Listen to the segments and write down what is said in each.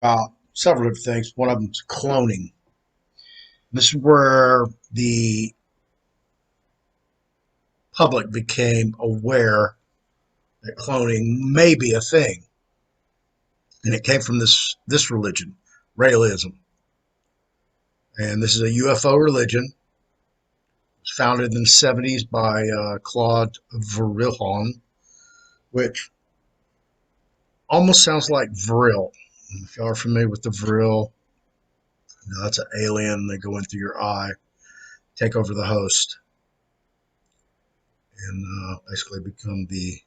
Several different things. One of them is cloning. This is where the public became aware that cloning may be a thing, and it came from this religion, Raelism, and this is a UFO religion. It was founded in the 70s by Claude Verillon, which almost sounds like Vril. If y'all are familiar with the Vril, that's an alien. They go in through your eye, take over the host, and basically become the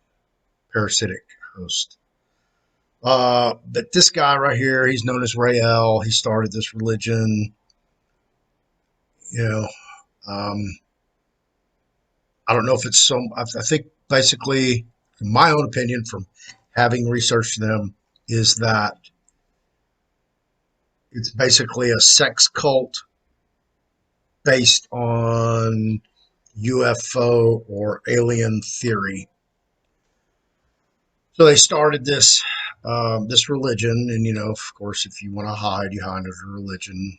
parasitic host. But this guy right here, he's known as Rael. He started this religion. You know, um, I don't know if it's so. I think basically, in my own opinion, from having researched them, is that it's basically a sex cult based on UFO or alien theory. So they started this religion, and of course, if you want to hide, you hide under religion.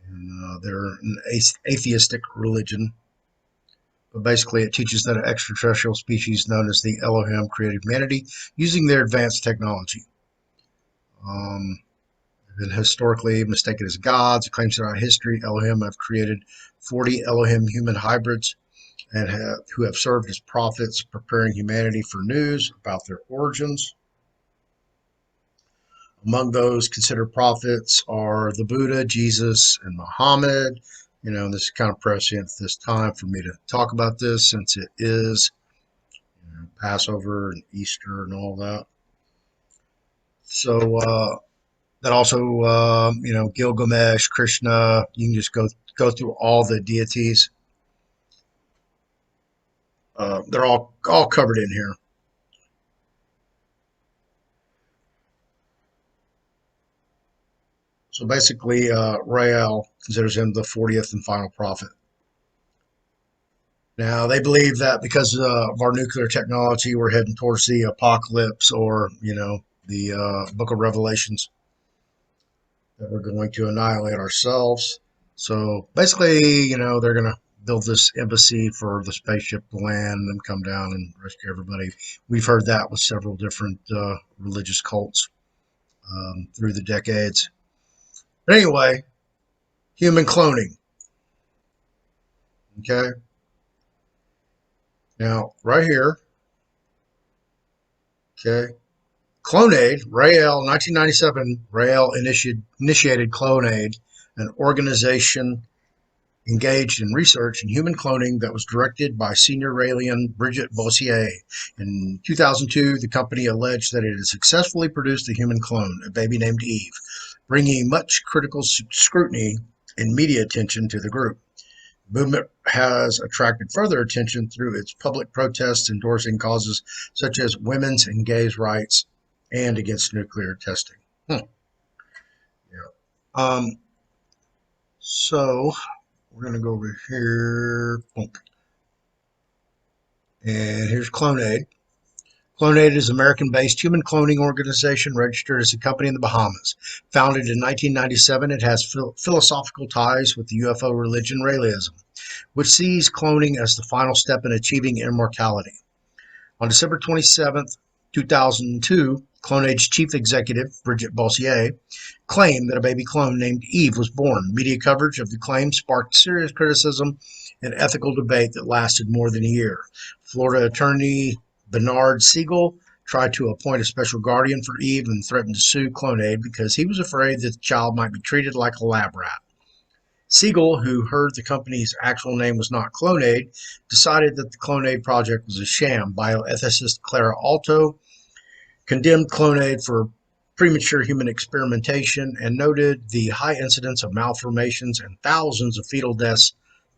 And they're an atheistic religion, but basically it teaches that an extraterrestrial species known as the Elohim created humanity using their advanced technology. They've been historically mistaken as gods. It claims throughout history Elohim have created 40 Elohim human hybrids who have served as prophets, preparing humanity for news about their origins. Among those considered prophets are the Buddha, Jesus, and Muhammad. This is kind of prescient at this time for me to talk about this since it is Passover and Easter and all that. So that also, Gilgamesh, Krishna. You can just go through all the deities. They're all covered in here. So basically, Rael considers him the 40th and final prophet. Now, they believe that because of our nuclear technology, we're heading towards the apocalypse or, the book of Revelations, that we're going to annihilate ourselves. So basically, they're going to build this embassy for the spaceship to land and come down and rescue everybody. We've heard that with several different religious cults through the decades. But anyway, human cloning. Okay. Now, right here, okay, Clonaid, Rael, 1997, Rael initiated Clonaid, an organization engaged in research in human cloning that was directed by senior Raelian Bridget Bossier. In 2002, the company alleged that it had successfully produced a human clone, a baby named Eve, bringing much critical scrutiny and media attention to the group. The movement has attracted further attention through its public protests endorsing causes such as women's and gays' rights and against nuclear testing. Yeah. So we're going to go over here. And here's Clonaid. Clonaid is an American-based human cloning organization registered as a company in the Bahamas. Founded in 1997, it has philosophical ties with the UFO religion Raelism, which sees cloning as the final step in achieving immortality. On December 27th, 2002, Clonaid's chief executive, Bridget Bossier, claimed that a baby clone named Eve was born. Media coverage of the claim sparked serious criticism and ethical debate that lasted more than a year. Florida attorney Bernard Siegel tried to appoint a special guardian for Eve and threatened to sue Clonaid because he was afraid that the child might be treated like a lab rat. Siegel, who heard the company's actual name was not Clonaid, decided that the Clonaid project was a sham. Bioethicist Clara Alto condemned Clonaid for premature human experimentation and noted the high incidence of malformations and thousands of fetal deaths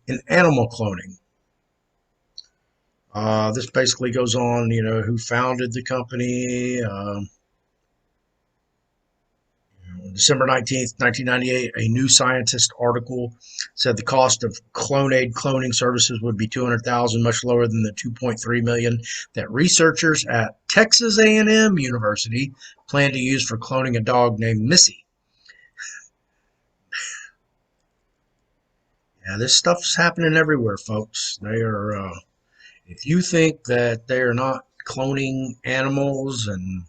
in animal cloning. This basically goes on, who founded the company, December 19th, 1998, a New Scientist article said the cost of Clonade cloning services would be $200,000, much lower than the $2.3 million that researchers at Texas A&M University plan to use for cloning a dog named Missy. Yeah, this stuff's happening everywhere, folks. They are. If you think that they are not cloning animals and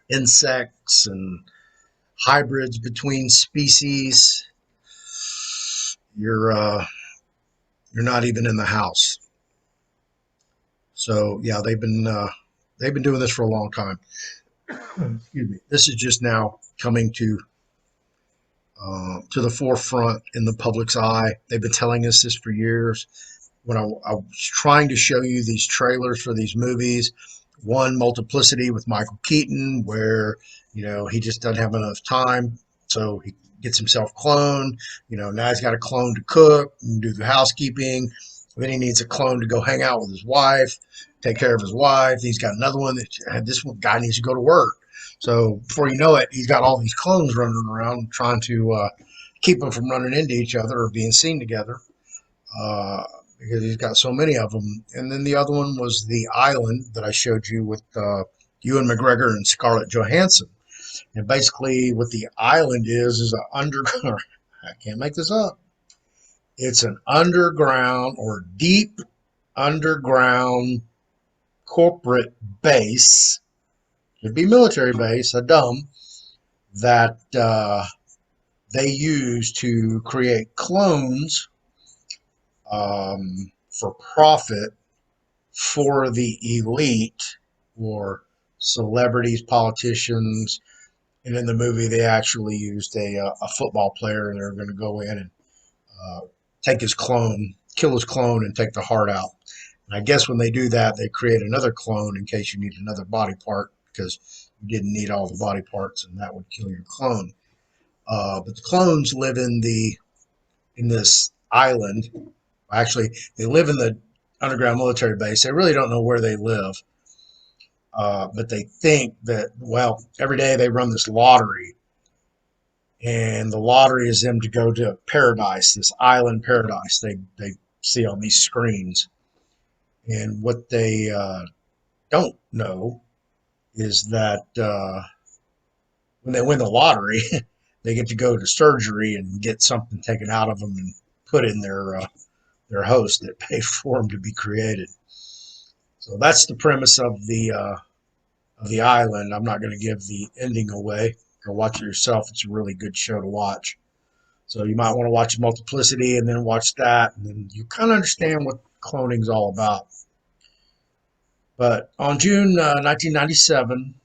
insects and hybrids between species, you're not even in the house. So yeah, they've been doing this for a long time. Excuse me. This is just now coming to the forefront in the public's eye. They've been telling us this for years. When I was trying to show you these trailers for these movies, one, Multiplicity with Michael Keaton, where he just doesn't have enough time, so he gets himself cloned. Now he's got a clone to cook and do the housekeeping. Then he needs a clone to go hang out with his wife, take care of his wife. He's got another one that this one guy needs to go to work. So before you know it, he's got all these clones running around trying to keep them from running into each other or being seen together. Uh, because he's got so many of them. And then the other one was The Island that I showed you with Ewan McGregor and Scarlett Johansson. And basically, what The Island is an underground. I can't make this up. It's an underground or deep underground corporate base. Could be military base, a dumb, that they use to create clones for profit for the elite or celebrities, politicians. And in the movie, they actually used a football player, and they're going to go in and uh, take his clone, kill his clone, and take the heart out. And I guess when they do that, they create another clone in case you need another body part because you didn't need all the body parts, and that would kill your clone. But the clones live in this island. Actually, they live in the underground military base. They really don't know where they live. But they think that, well, every day they run this lottery, and the lottery is them to go to paradise, this island paradise they see on these screens. And what they don't know is that when they win the lottery, they get to go to surgery and get something taken out of them and put in their host that paid for them to be created. So that's the premise of the island. I'm not going to give the ending away. Go watch it yourself. It's a really good show to watch. So you might want to watch Multiplicity and then watch that, and then you kind of understand what cloning is all about. But on June 9th, 1997,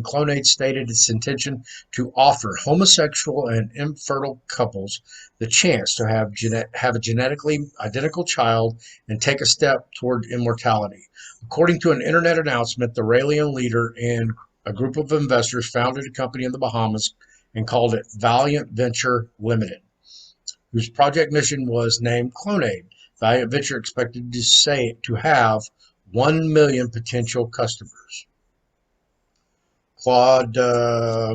Clonade stated its intention to offer homosexual and infertile couples the chance to have a genetically identical child and take a step toward immortality. According to an internet announcement, the Raelian leader and a group of investors founded a company in the Bahamas and called it Valiant Venture Limited, whose project mission was named Clonade. Valiant Venture expected to have 1 million potential customers. Claude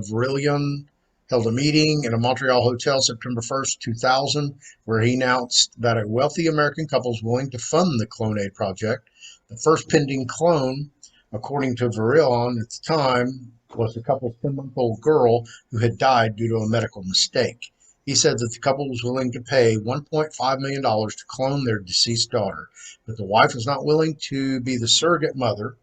Verilion held a meeting in a Montreal hotel September 1st, 2000, where he announced that a wealthy American couple is willing to fund the Clonade project. The first pending clone, according to Verilion at the time, was the couple's 10-month-old girl who had died due to a medical mistake. He said that the couple was willing to pay $1.5 million to clone their deceased daughter, but the wife was not willing to be the surrogate mother.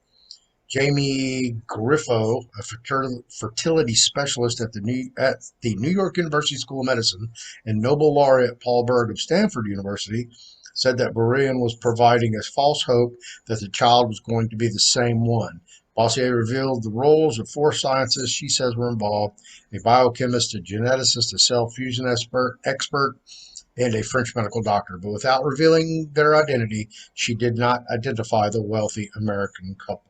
Jamie Griffo, a fertility specialist at the New York University School of Medicine, and Nobel laureate Paul Berg of Stanford University, said that Berean was providing a false hope that the child was going to be the same one. Bossier revealed the roles of 4 scientists she says were involved: a biochemist, a geneticist, a cell fusion expert, and a French medical doctor. But without revealing their identity, she did not identify the wealthy American couple.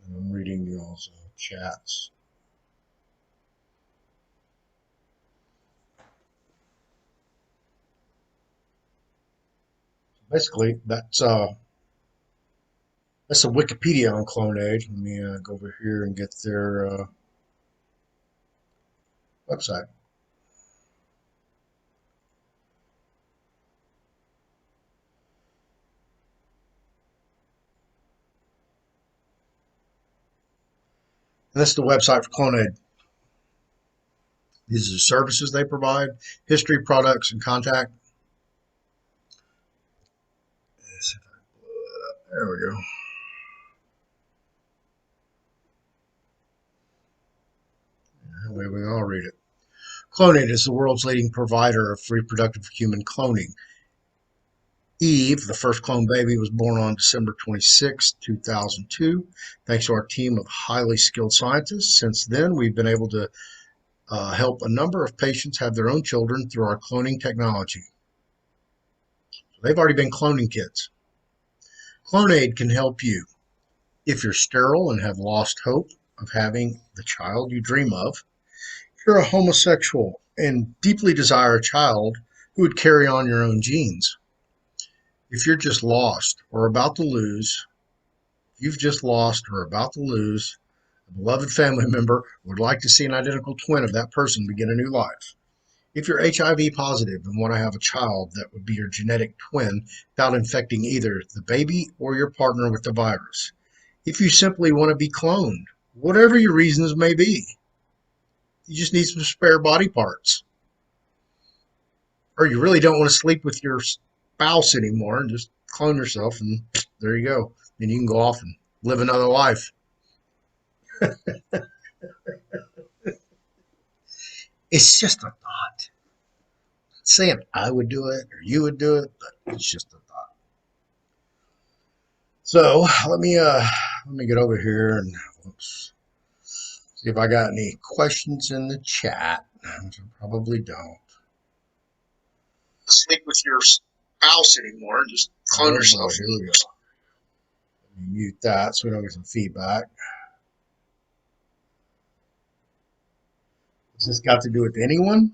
And I'm reading y'all's chats. Basically, That's a Wikipedia on Clonaid. Let me go over here and get their website. And this is the website for Clonaid. These are the services they provide, history, products, and contact. There we go. That way we can all read it. Clonaid is the world's leading provider of reproductive human cloning. Eve, the first clone baby, was born on December 26, 2002, thanks to our team of highly skilled scientists. Since then, we've been able to help a number of patients have their own children through our cloning technology. So they've already been cloning kids. Clonaid can help you if you're sterile and have lost hope of having the child you dream of. If you're a homosexual and deeply desire a child who would carry on your own genes. If you're just lost or about to lose, if you've just lost or about to lose a beloved family member, would like to see an identical twin of that person begin a new life. If you're HIV positive and want to have a child that would be your genetic twin without infecting either the baby or your partner with the virus. If you simply want to be cloned, whatever your reasons may be, you just need some spare body parts. Or you really don't want to sleep with your spouse anymore and just clone yourself and there you go. Then you can go off and live another life. It's just a thought. Not saying I would do it or you would do it, but it's just a thought. So let me get over here and see if I got any questions in the chat. I probably don't. Sleep with your spouse anymore. Just clone yourself. Here we go. Let me mute that so we don't get some feedback. Has this got to do with anyone?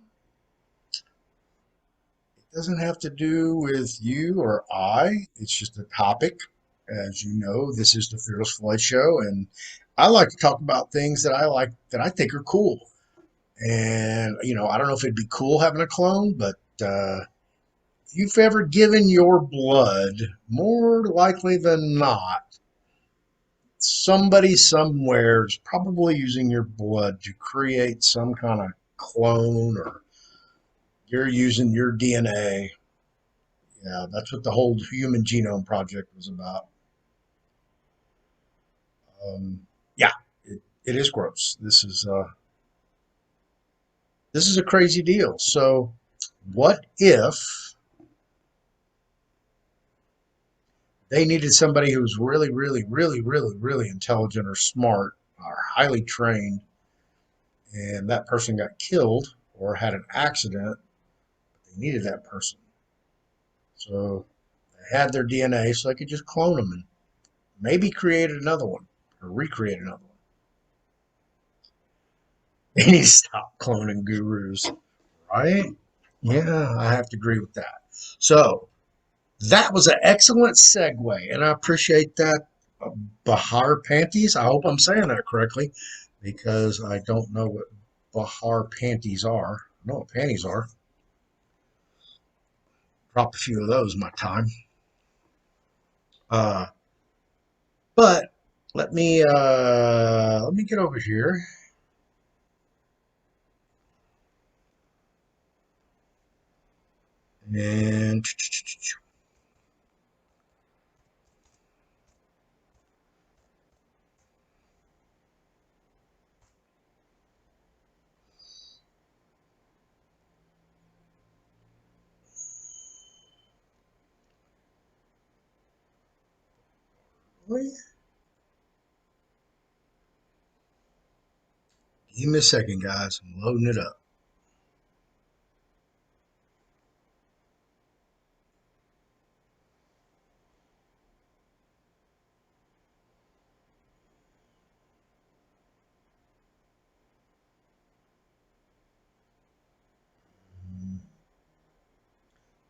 It doesn't have to do with you or I. It's just a topic. As you know, this is the Fearless Floyd Show, and I like to talk about things that I think are cool. And I don't know if it'd be cool having a clone, but if you've ever given your blood, more likely than not, somebody somewhere is probably using your blood to create some kind of clone, or you're using your DNA. Yeah, that's what the whole Human Genome Project was about. Yeah, it is gross. This is a crazy deal. So, what if they needed somebody who's really, really, really, really, really intelligent or smart or highly trained, and that person got killed or had an accident, but they needed that person. So they had their DNA so they could just clone them and maybe create another one or recreate another one. They need to stop cloning gurus, right? Yeah, I have to agree with that. So that was an excellent segue, and I appreciate that. Bahar panties. I hope I'm saying that correctly because I don't know what Bahar panties are. I know what panties are. Drop a few of those in my time. Uh, but let me get over here. And give me a second, guys. I'm loading it up.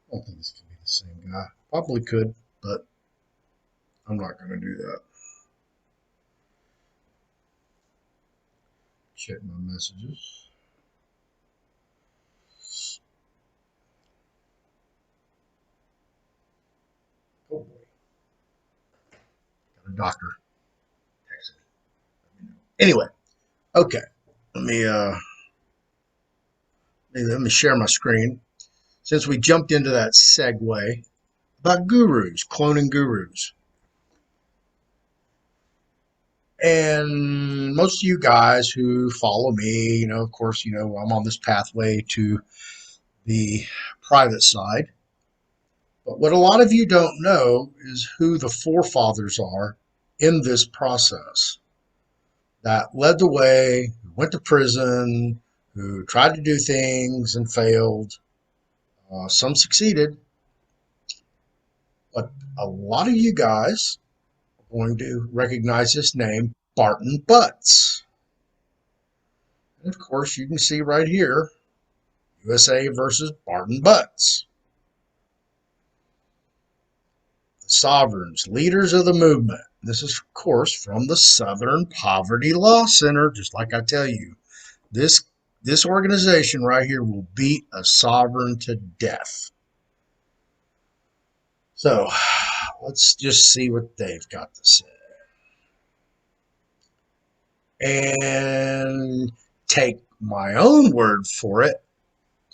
I don't think this could be the same guy. Probably could, but I'm not going to do that. Check my messages. Oh boy. Got a doctor texting. Anyway, okay. Let me share my screen. Since we jumped into that segue about gurus, cloning gurus. And most of you guys who follow me, of course, I'm on this pathway to the private side. But what a lot of you don't know is who the forefathers are in this process that led the way, who went to prison, who tried to do things and failed. Some succeeded, but a lot of you guys are going to recognize this name, Barton Butts. And of course, you can see right here, USA versus Barton Butts. The Sovereigns, leaders of the movement. This is, of course, from the Southern Poverty Law Center. Just like I tell you, this organization right here will beat a sovereign to death. So let's just see what they've got to say. And take my own word for it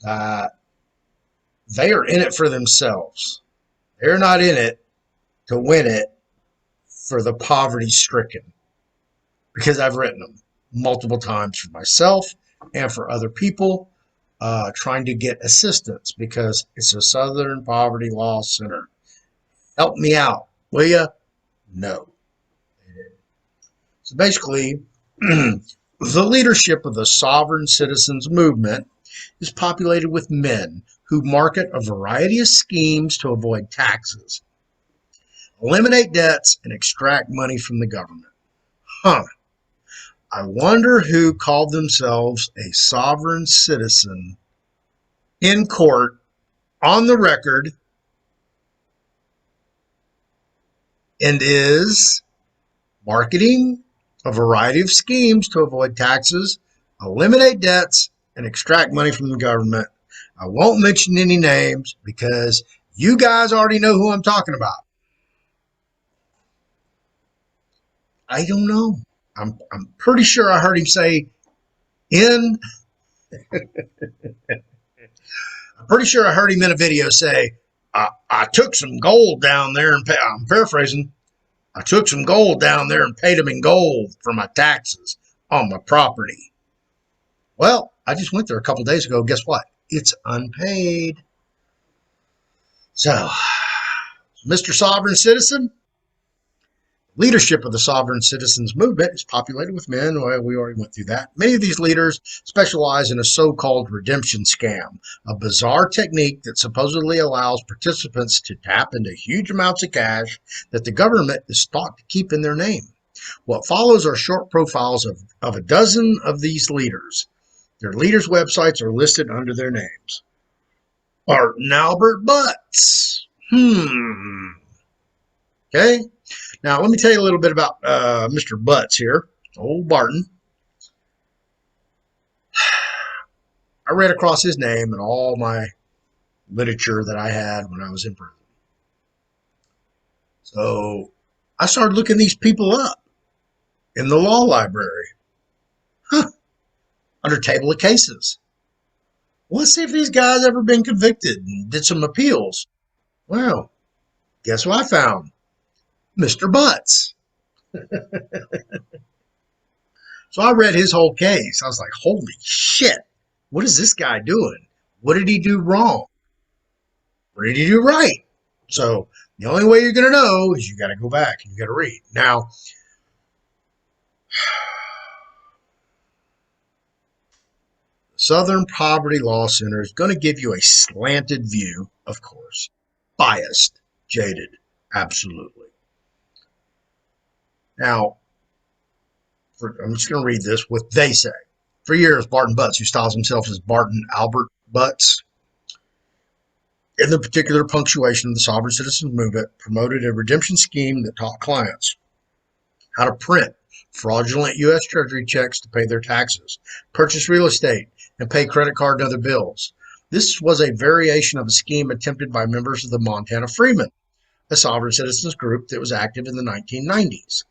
that they are in it for themselves. They're not in it to win it for the poverty stricken, because I've written them multiple times for myself and for other people trying to get assistance, because it's a Southern Poverty Law Center. Help me out, will you? No. So basically, the leadership of the sovereign citizens movement is populated with men who market a variety of schemes to avoid taxes, eliminate debts, and extract money from the government. I wonder who called themselves a sovereign citizen in court on the record and is marketing a variety of schemes to avoid taxes, eliminate debts, and extract money from the government. I won't mention any names because you guys already know who I'm talking about. I don't know. I'm pretty sure I heard him say I'm pretty sure I heard him in a video say, I took some gold down there and I'm paraphrasing. I took some gold down there and paid them in gold for my taxes on my property. Well, I just went there a couple days ago. Guess what? It's unpaid. So, Mr. Sovereign Citizen, leadership of the sovereign citizens movement is populated with men. Well, we already went through that. Many of these leaders specialize in a so-called redemption scam, a bizarre technique that supposedly allows participants to tap into huge amounts of cash that the government is thought to keep in their name. What follows are short profiles of a dozen of these leaders. Their leaders' websites are listed under their names. Barton Albert Butts. Okay. Now, let me tell you a little bit about Mr. Butts here, old Barton. I read across his name in all my literature that I had when I was in prison. So I started looking these people up in the law library. Under table of cases. Well, let's see if these guys ever been convicted and did some appeals. Well, guess what I found? Mr. Butts. So I read his whole case. I was like, holy shit, what is this guy doing? What did he do wrong? What did he do right? So the only way you're going to know is you got to go back and you got to read. Now, Southern Poverty Law Center is going to give you a slanted view, of course, biased, jaded, absolutely. Now, I'm just going to read this, what they say. For years, Barton Butts, who styles himself as Barton Albert Butts, in the particular punctuation of the sovereign citizens movement, promoted a redemption scheme that taught clients how to print fraudulent U.S. Treasury checks to pay their taxes, purchase real estate, and pay credit card and other bills. This was a variation of a scheme attempted by members of the Montana Freemen, a sovereign citizens group that was active in the 1990s.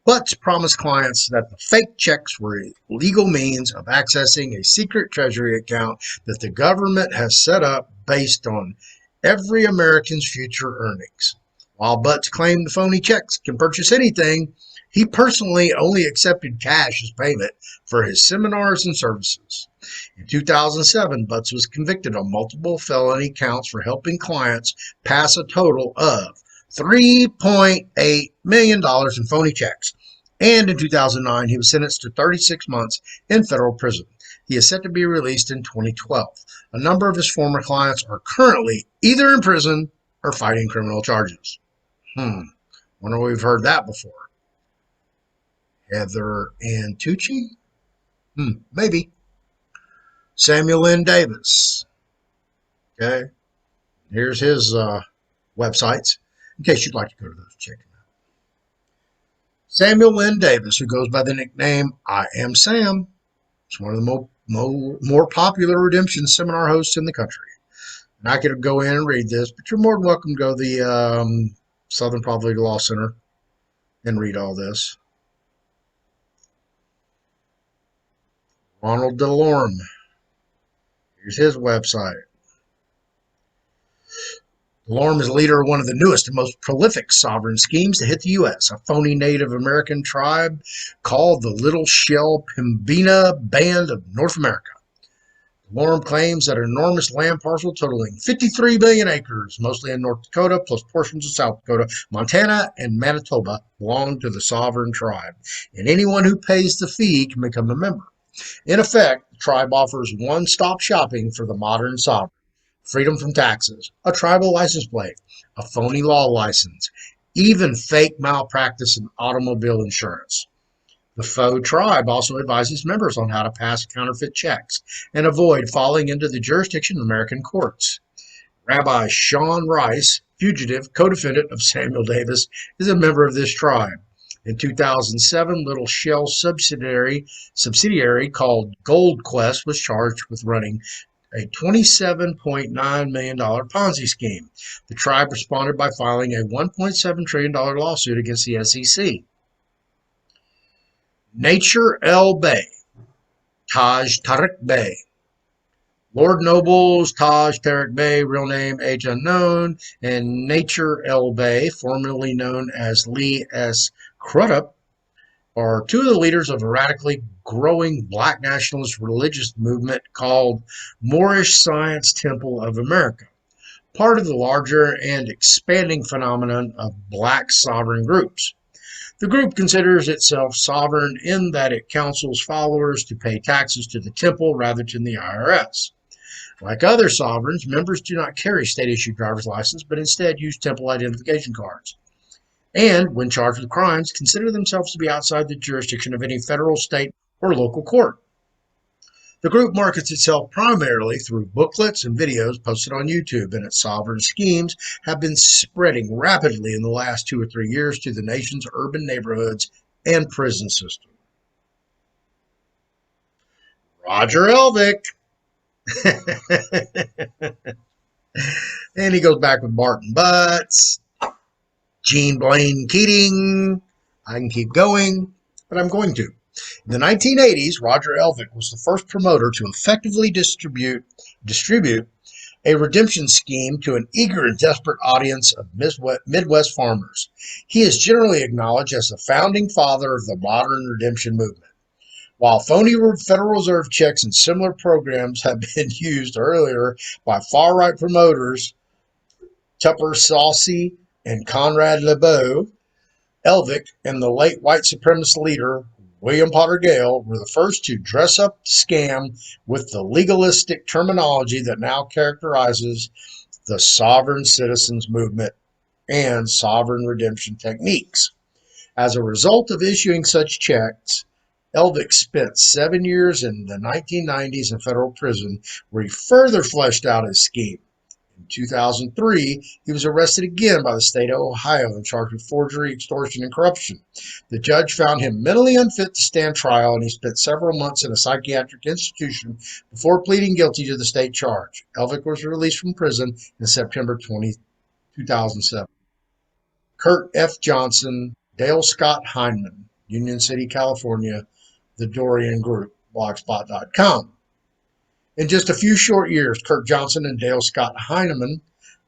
Butts promised clients that the fake checks were a legal means of accessing a secret treasury account that the government has set up based on every American's future earnings. While Butts claimed the phony checks can purchase anything, he personally only accepted cash as payment for his seminars and services. In 2007, Butts was convicted on multiple felony counts for helping clients pass a total of $3.8 million in phony checks. And in 2009, he was sentenced to 36 months in federal prison. He is set to be released in 2012. A number of his former clients are currently either in prison or fighting criminal charges. Wonder if we've heard that before. Heather and Tucci? Maybe. Samuel Lynn Davis. Okay. Here's his websites, in case you'd like to go to those, check them out. Samuel Lynn Davis, who goes by the nickname I Am Sam, is one of the more popular redemption seminar hosts in the country. And I could go in and read this, but you're more than welcome to go to the Southern Poverty Law Center and read all this. Ronald DeLorme. Here's his website. DeLorme is leader of one of the newest and most prolific sovereign schemes to hit the U.S., a phony Native American tribe called the Little Shell Pembina Band of North America. DeLorme claims that an enormous land parcel totaling 53 billion acres, mostly in North Dakota, plus portions of South Dakota, Montana, and Manitoba, belong to the sovereign tribe, and anyone who pays the fee can become a member. In effect, the tribe offers one-stop shopping for the modern sovereign. Freedom from taxes, a tribal license plate, a phony law license, even fake malpractice and automobile insurance. The faux tribe also advises members on how to pass counterfeit checks and avoid falling into the jurisdiction of American courts. Rabbi Sean Rice, fugitive co-defendant of Samuel Davis, is a member of this tribe. In 2007, Little Shell subsidiary called Gold Quest was charged with running a $27.9 million Ponzi scheme. The tribe responded by filing a $1.7 trillion lawsuit against the SEC. Nature El Bey, Taj Tariq Bey. Lord Noble's Taj Tariq Bey, real name age unknown, and Nature El Bey, formerly known as Lee S. Crudup, are two of the leaders of a radically growing black nationalist religious movement called Moorish Science Temple of America, part of the larger and expanding phenomenon of black sovereign groups. The group considers itself sovereign in that it counsels followers to pay taxes to the temple rather than the IRS. Like other sovereigns, members do not carry state-issued driver's license, but instead use temple identification cards. And, when charged with crimes, consider themselves to be outside the jurisdiction of any federal, state, or local court. The group markets itself primarily through booklets and videos posted on YouTube, and its sovereign schemes have been spreading rapidly in the last 2 or 3 years to the nation's urban neighborhoods and prison system. Roger Elvick. And he goes back with Barton Butts, Gene Blaine Keating. I can keep going, but I'm going to. In the 1980s, Roger Elvick was the first promoter to effectively distribute a redemption scheme to an eager and desperate audience of Midwest farmers. He is generally acknowledged as the founding father of the modern redemption movement. While phony Federal Reserve checks and similar programs have been used earlier by far-right promoters Tupper Saucy and Conrad LeBeau, Elvick and the late white supremacist leader William Potter Gale were the first to dress up the scam with the legalistic terminology that now characterizes the sovereign citizens movement and sovereign redemption techniques. As a result of issuing such checks, Elvick spent 7 years in the 1990s in federal prison, where he further fleshed out his scheme. In 2003, he was arrested again by the state of Ohio and charged with forgery, extortion, and corruption. The judge found him mentally unfit to stand trial, and he spent several months in a psychiatric institution before pleading guilty to the state charge. Elvick was released from prison in September 2007. Kurt F. Johnson, Dale Scott Heineman, Union City, California, The Dorian Group, blogspot.com. In just a few short years, Kurt Johnson and Dale Scott Heineman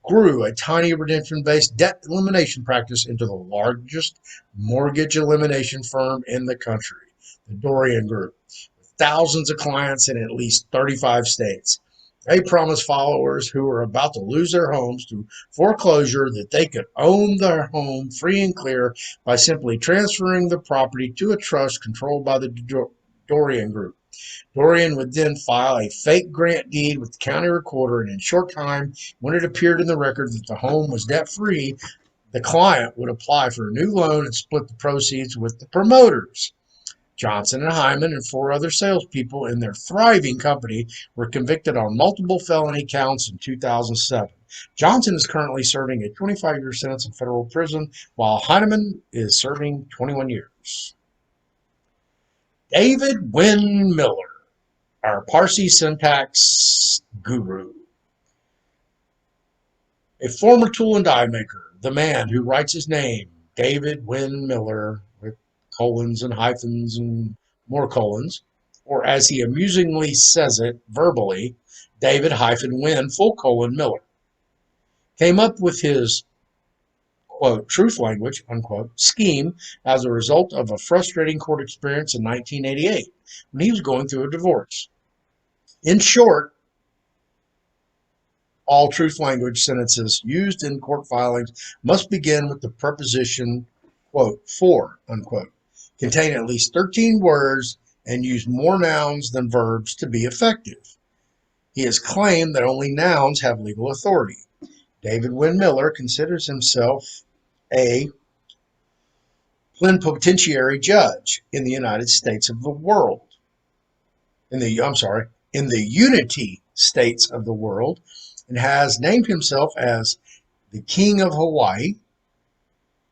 grew a tiny redemption-based debt elimination practice into the largest mortgage elimination firm in the country, the Dorian Group, with thousands of clients in at least 35 states. They promised followers who were about to lose their homes to foreclosure that they could own their home free and clear by simply transferring the property to a trust controlled by the Dorian Group. Dorian would then file a fake grant deed with the county recorder, and in short time, when it appeared in the record that the home was debt-free, the client would apply for a new loan and split the proceeds with the promoters. Johnson and Hyman and 4 other salespeople in their thriving company were convicted on multiple felony counts in 2007. Johnson is currently serving a 25-year sentence in federal prison, while Heineman is serving 21 years. David Wynn Miller, our Parsi syntax guru. A former tool and die maker, the man who writes his name, David Wynn Miller, with colons and hyphens and more colons, or as he amusingly says it verbally, David-Wynn Miller, came up with his, quote, truth language, unquote, scheme as a result of a frustrating court experience in 1988 when he was going through a divorce. In short, all truth language sentences used in court filings must begin with the preposition, quote, for, unquote, contain at least 13 words and use more nouns than verbs to be effective. He has claimed that only nouns have legal authority. David Wynn Miller considers himself a plenipotentiary judge in the United States of the world. In the Unity States of the world, and has named himself as the King of Hawaii,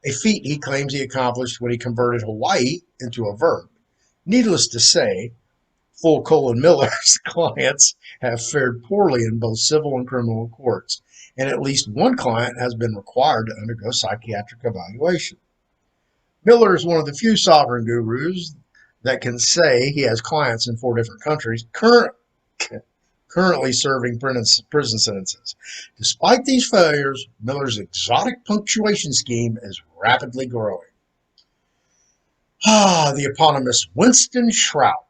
a feat he claims he accomplished when he converted Hawaii into a verb. Needless to say, Miller's clients have fared poorly in both civil and criminal courts, and at least one client has been required to undergo psychiatric evaluation. Miller is one of the few sovereign gurus that can say he has clients in 4 different countries currently serving prison sentences. Despite these failures, Miller's exotic punctuation scheme is rapidly growing. The eponymous Winston Shrout.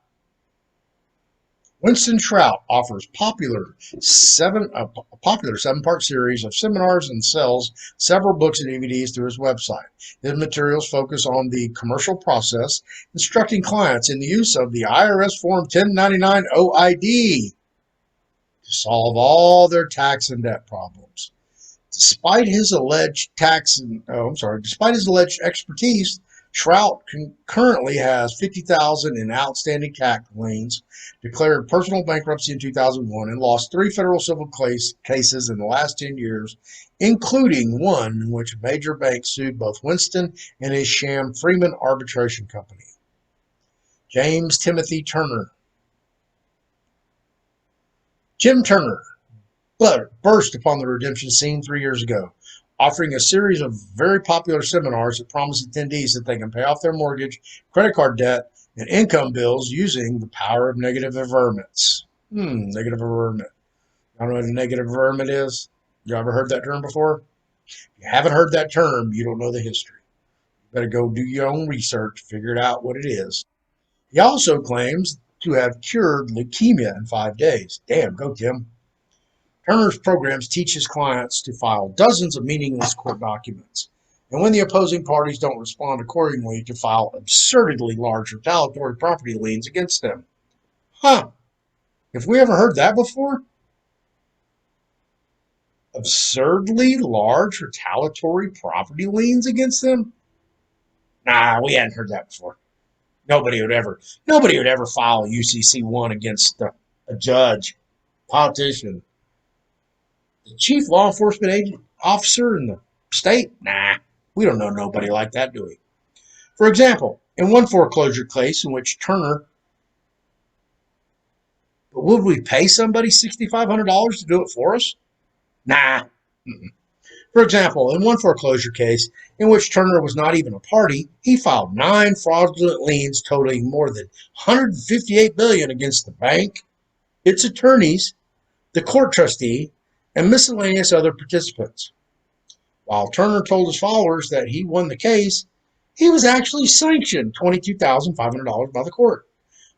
Winston Shrout offers a popular 7-part series of seminars and sells several books and DVDs through his website. His materials focus on the commercial process, instructing clients in the use of the IRS Form 1099 OID to solve all their tax and debt problems. Despite his alleged expertise, Shrout currently has $50,000 in outstanding tax liens, declared personal bankruptcy in 2001, and lost 3 federal civil cases in the last 10 years, including one in which a major bank sued both Winston and his sham Freeman Arbitration Company. James Timothy Turner. Jim Turner burst upon the redemption scene 3 years ago, offering a series of very popular seminars that promise attendees that they can pay off their mortgage, credit card debt, and income bills using the power of negative averments. Negative averment. I don't know what a negative averment is. You ever heard that term before? If you haven't heard that term, you don't know the history. You better go do your own research, figure it out what it is. He also claims to have cured leukemia in 5 days. Damn, go Tim. Turner's programs teach his clients to file dozens of meaningless court documents, and when the opposing parties don't respond accordingly, to file absurdly large retaliatory property liens against them. Have we ever heard that before? Absurdly large retaliatory property liens against them? Nah, we hadn't heard that before. Nobody would ever file a UCC1 against a judge, politician, The chief law enforcement agent officer in the state? Nah, we don't know nobody like that, do we? For example, in one foreclosure case in which Turner, but would we pay somebody $6,500 to do it for us? Nah. For example, in one foreclosure case in which Turner was not even a party, he filed 9 fraudulent liens totaling more than $158 billion against the bank, its attorneys, the court trustee, and miscellaneous other participants. While Turner told his followers that he won the case, he was actually sanctioned $22,500 by the court.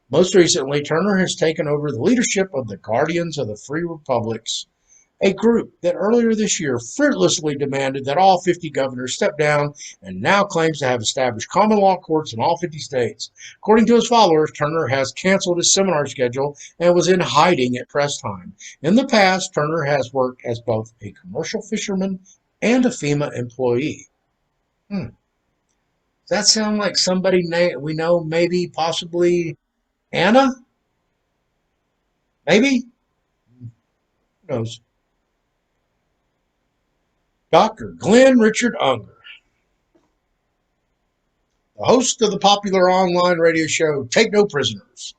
Most recently, Turner has taken over the leadership of the Guardians of the Free Republics, a group that earlier this year fearlessly demanded that all 50 governors step down and now claims to have established common law courts in all 50 states. According to his followers, Turner has canceled his seminar schedule and was in hiding at press time. In the past, Turner has worked as both a commercial fisherman and a FEMA employee. Does that sound like somebody we know, maybe, possibly Anna? Maybe? Who knows? Dr. Glenn Richard Unger, the host of the popular online radio show Take No Prisoners,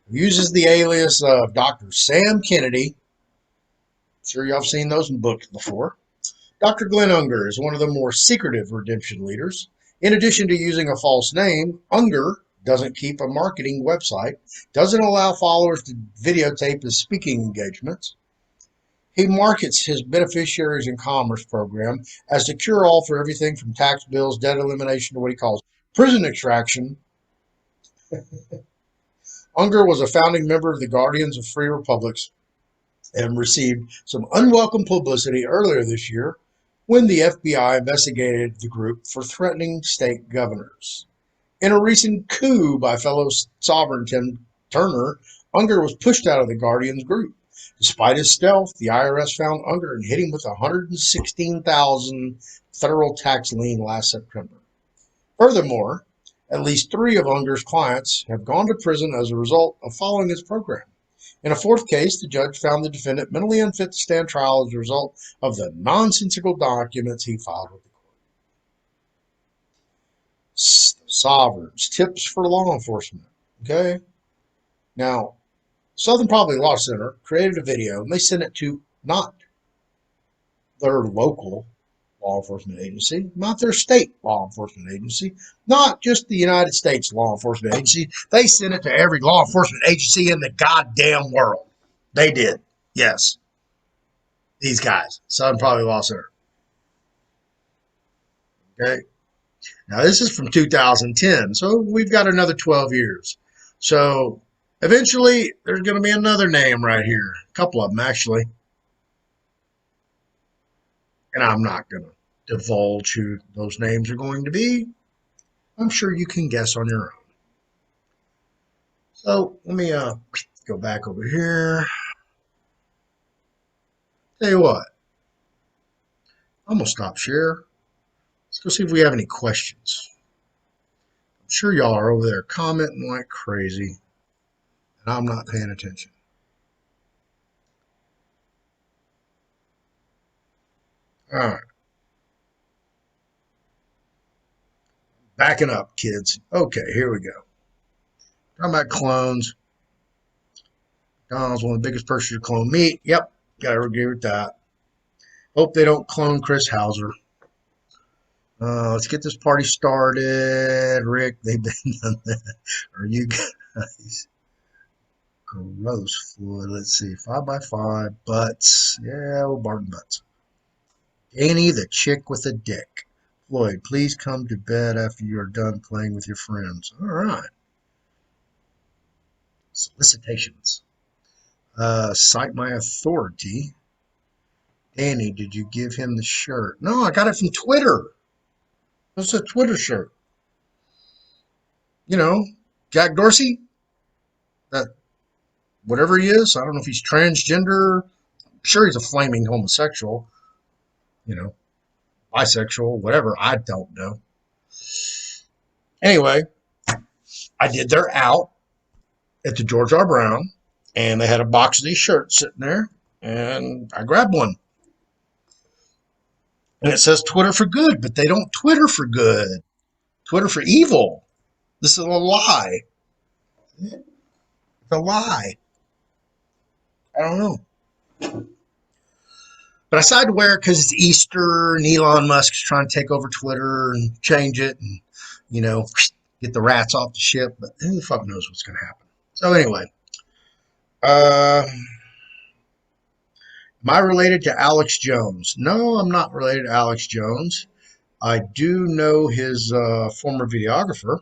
who uses the alias of Dr. Sam Kennedy. I'm sure y'all have seen those in books before. Dr. Glenn Unger is one of the more secretive redemption leaders. In addition to using a false name, Unger doesn't keep a marketing website, doesn't allow followers to videotape his speaking engagements. He markets his beneficiaries and commerce program as the cure-all for everything from tax bills, debt elimination, to what he calls prison extraction. Unger was a founding member of the Guardians of Free Republics and received some unwelcome publicity earlier this year when the FBI investigated the group for threatening state governors. In a recent coup by fellow sovereign Tim Turner, Unger was pushed out of the Guardians group. Despite his stealth, the IRS found Unger and hit him with a $116,000 federal tax lien last September. Furthermore, at least 3 of Unger's clients have gone to prison as a result of following his program. In a 4th case, the judge found the defendant mentally unfit to stand trial as a result of the nonsensical documents he filed with the court. Sovereigns, tips for law enforcement. Okay? Now, Southern Poverty Law Center created a video, and they sent it to not their local law enforcement agency, not their state law enforcement agency, not just the United States law enforcement agency. They sent it to every law enforcement agency in the goddamn world. They did. Yes. These guys. Southern Poverty Law Center. Okay. Now, this is from 2010, so we've got another 12 years. So, eventually, there's going to be another name right here. A couple of them, actually. And I'm not going to divulge who those names are going to be. I'm sure you can guess on your own. So, let me go back over here. Tell you what. I'm going to stop share. Let's go see if we have any questions. I'm sure y'all are over there commenting like crazy. And I'm not paying attention. All right. Backing up, kids. Okay, here we go. Talking about clones. McDonald's, one of the biggest purchasers of clone meat. Yep, gotta agree with that. Hope they don't clone Chris Hauser. Let's get this party started. Rick, they've been done that. Are you guys? Gross, Floyd. Let's see. 5x5. Butts. Yeah, old Barton Butts. Danny, the chick with a dick. Floyd, please come to bed after you are done playing with your friends. All right. Solicitations. Cite my authority. Danny, did you give him the shirt? No, I got it from Twitter. It's a Twitter shirt. You know, Jack Dorsey. That whatever he is. I don't know if he's transgender. I'm sure he's a flaming homosexual. You know, bisexual, whatever. I don't know. Anyway, I did their out at the George R. Brown, and they had a box of these shirts sitting there, and I grabbed one. And it says Twitter for good, but they don't Twitter for good. Twitter for evil. This is a lie. It's a lie. I don't know. But I decided to wear it because it's Easter and Elon Musk's trying to take over Twitter and change it and, you know, get the rats off the ship. But who the fuck knows what's going to happen? So anyway, am I related to Alex Jones? No, I'm not related to Alex Jones. I do know his former videographer.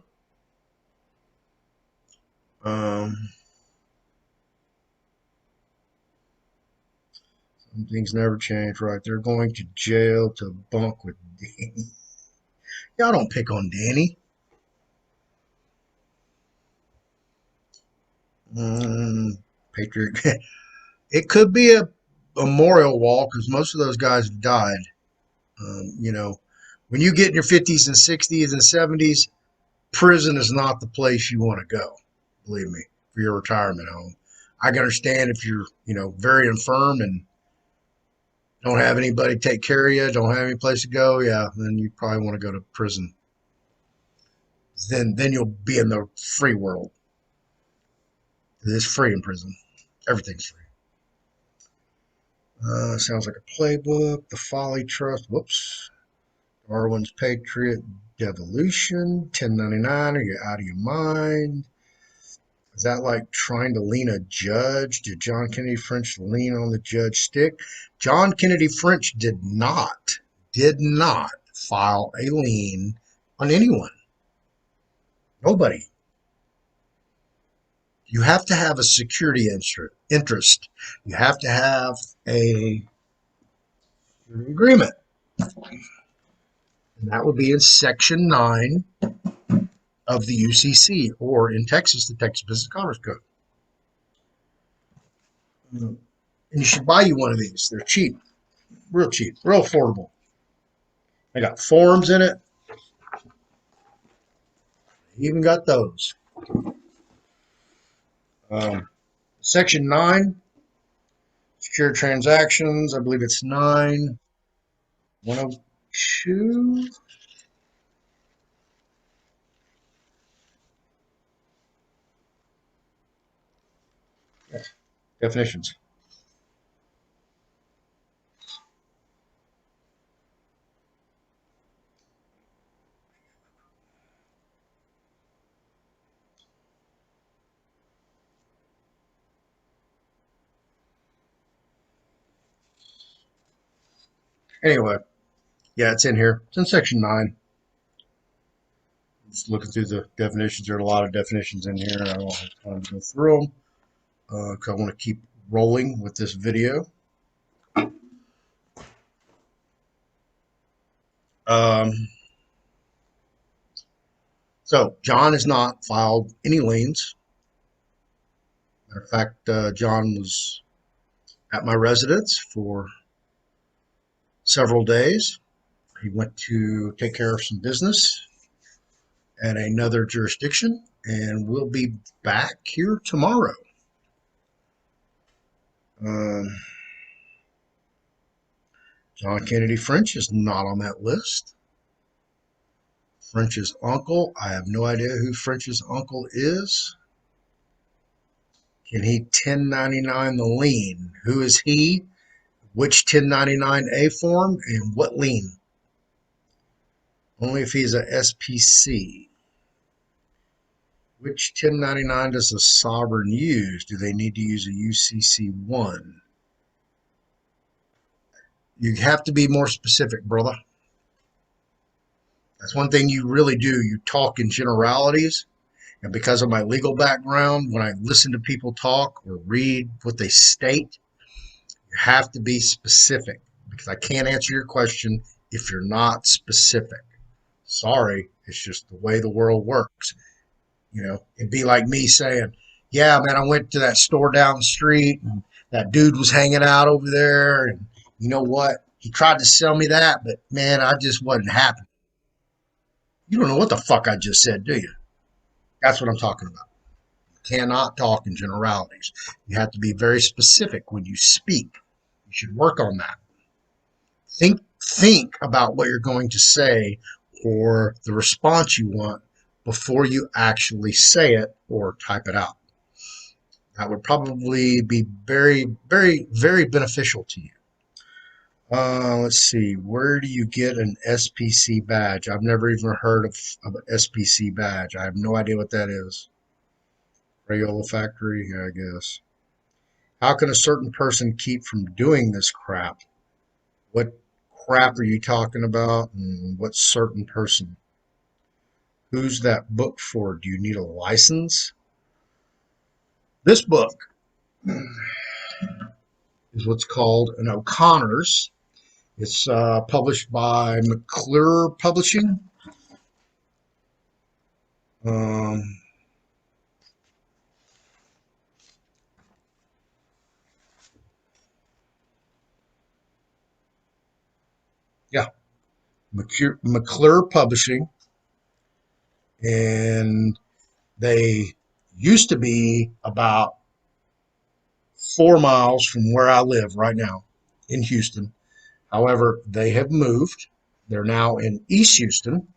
Some things never change, right? They're going to jail to bunk with Danny. Y'all don't pick on Danny. Patriot. It could be a memorial wall because most of those guys have died. You know, when you get in your 50s and 60s and 70s, prison is not the place you want to go. Believe me, for your retirement home. I can understand if you're, you know, very infirm and don't have anybody take care of you, don't have any place to go. Yeah, then you probably want to go to prison. Then you'll be in the free world. It's free in prison. Everything's free. Sounds like a playbook. The Folly Trust. Whoops. Darwin's Patriot Devolution. 1099. Are you out of your mind? Is that like trying to lean a judge? Did John Kennedy French lean on the judge stick? John Kennedy French did not file a lien on anyone. Nobody. You have to have a security interest. You have to have a agreement. And that would be in Section 9 of the UCC, or in Texas, the Texas Business Commerce Code. And you should buy you one of these. They're cheap, real affordable. They got forms in it. Even got those. Section 9, secure transactions. I believe it's 9-102. Yeah. Definitions. Anyway, yeah, it's in here. It's in Section 9. Just looking through the definitions. There are a lot of definitions in here, and I don't have time to go through them because I want to keep rolling with this video. So John has not filed any liens. Matter of fact, John was at my residence for several days. He went to take care of some business at another jurisdiction, and we'll be back here tomorrow. John Kennedy French is not on that list. French's uncle, I have no idea who French's uncle is. Can he 1099 the lien? Who is he? Which 1099-A form and what lien? Only if he's a SPC. Which 1099 does a sovereign use? Do they need to use a UCC1? You have to be more specific, brother. That's one thing you really do. You talk in generalities. And because of my legal background, when I listen to people talk or read what they state, you have to be specific because I can't answer your question if you're not specific. Sorry, it's just the way the world works. You know, it'd be like me saying, yeah, man, I went to that store down the street and that dude was hanging out over there. And you know what? He tried to sell me that, but man, I just wasn't happy. You don't know what the fuck I just said, do you? That's what I'm talking about. You cannot talk in generalities. You have to be very specific when you speak. You should work on that. think about what you're going to say or the response you want before you actually say it or type it out. That would probably be very, very, very beneficial to you. Let's see. Where do you get an SPC badge? I've never even heard of an SPC badge. I have no idea what that is. Crayola factory, yeah, I guess. How can a certain person keep from doing this crap? What crap are you talking about? And what certain person? Who's that book for? Do you need a license? This book is what's called an O'Connor's. It's published by McClure Publishing. Um, yeah, McClure Publishing, and they used to be about 4 miles from where I live right now in Houston. However, they have moved. They're now in East Houston,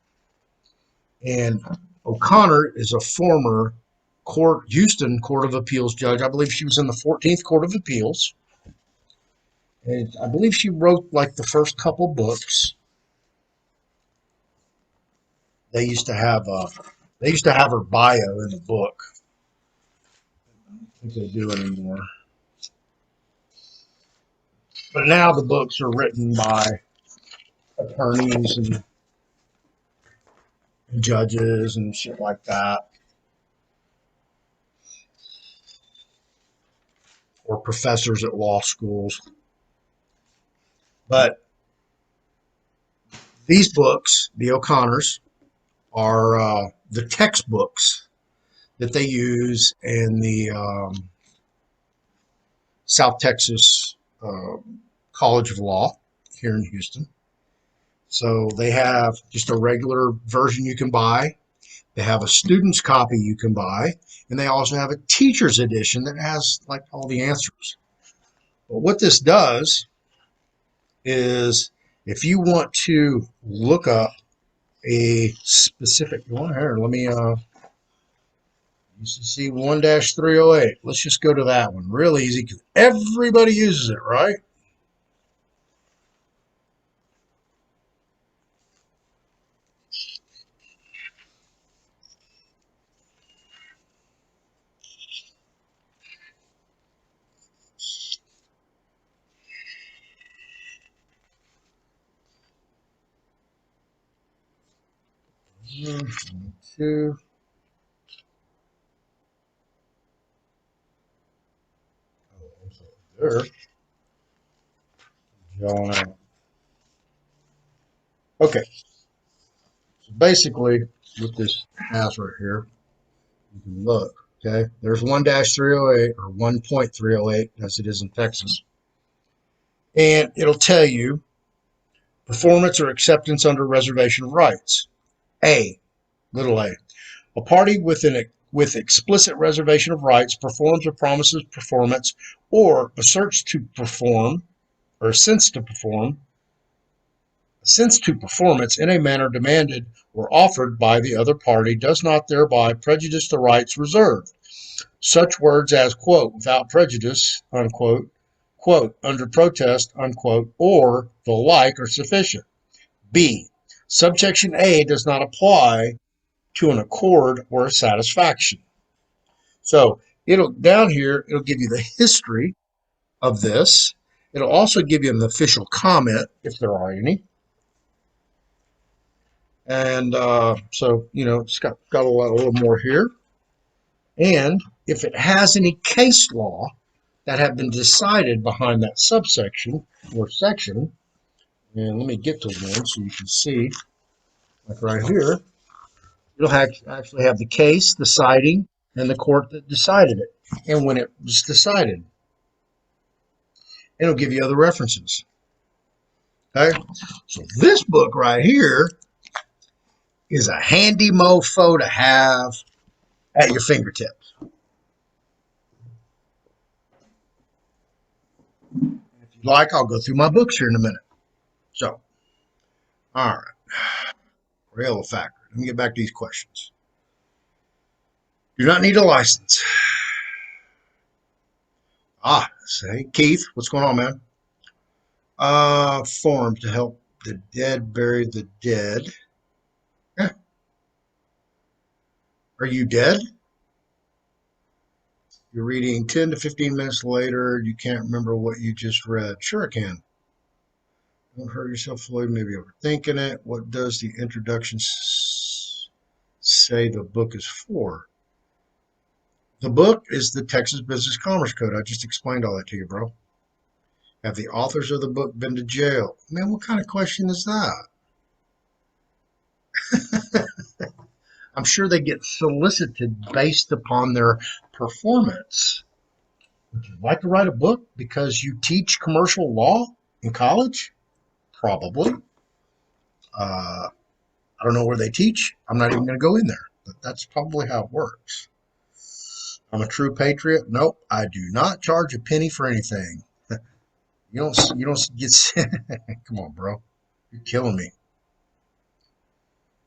and O'Connor is a former Houston Court of Appeals judge. I believe she was in the 14th Court of Appeals. And I believe she wrote like the first couple books. They used to have her bio in the book. I don't think they do anymore. But now the books are written by attorneys and judges and shit like that, or professors at law schools. But these books, the O'Connors, are the textbooks that they use in the South Texas College of Law here in Houston. So they have just a regular version you can buy. They have a student's copy you can buy. And they also have a teacher's edition that has like all the answers. But what this does is if you want to look up a specific one here, let me UCC 1-308. Let's just go to that one. Real easy because everybody uses it, right? Two. There. Okay. So basically, what this has right here, you can look. Okay. There's 1-308 or 1.308 as it is in Texas. And it'll tell you performance or acceptance under reservation of rights. A, little a. A party with explicit reservation of rights performs or promises performance or asserts to perform or assents to performance in a manner demanded or offered by the other party does not thereby prejudice the rights reserved. Such words as, quote, without prejudice, unquote, quote, under protest, unquote, or the like are sufficient. B, subsection A does not apply to an accord or a satisfaction. So down here, it'll give you the history of this. It'll also give you an official comment if there are any. And so, it's got a little more here. And if it has any case law that have been decided behind that subsection or section, and let me get to one so you can see, like right here, it'll actually have the case, the citing, and the court that decided it, and when it was decided. It'll give you other references. Okay, so this book right here is a handy mofo to have at your fingertips. If you'd like, I'll go through my books here in a minute. So, All right. Real factor. Let me get back to these questions. Do not need a license. Say, Keith, what's going on, man? Forms to help the dead bury the dead. Yeah. Are you dead? You're reading 10 to 15 minutes later. You can't remember what you just read. Sure, I can. Don't hurt yourself, Floyd. Maybe overthinking it. What does the introduction say the book is for? The book is the Texas Business Commerce Code. I just explained all that to you, bro. Have the authors of the book been to jail? Man, what kind of question is that? I'm sure they get solicited based upon their performance. Would you like to write a book because you teach commercial law in college? Probably. I don't know where they teach. I'm not even going to go in there, but that's probably how it works. I'm a true patriot. Nope, I do not charge a penny for anything. You don't get. Come on, bro. You're killing me.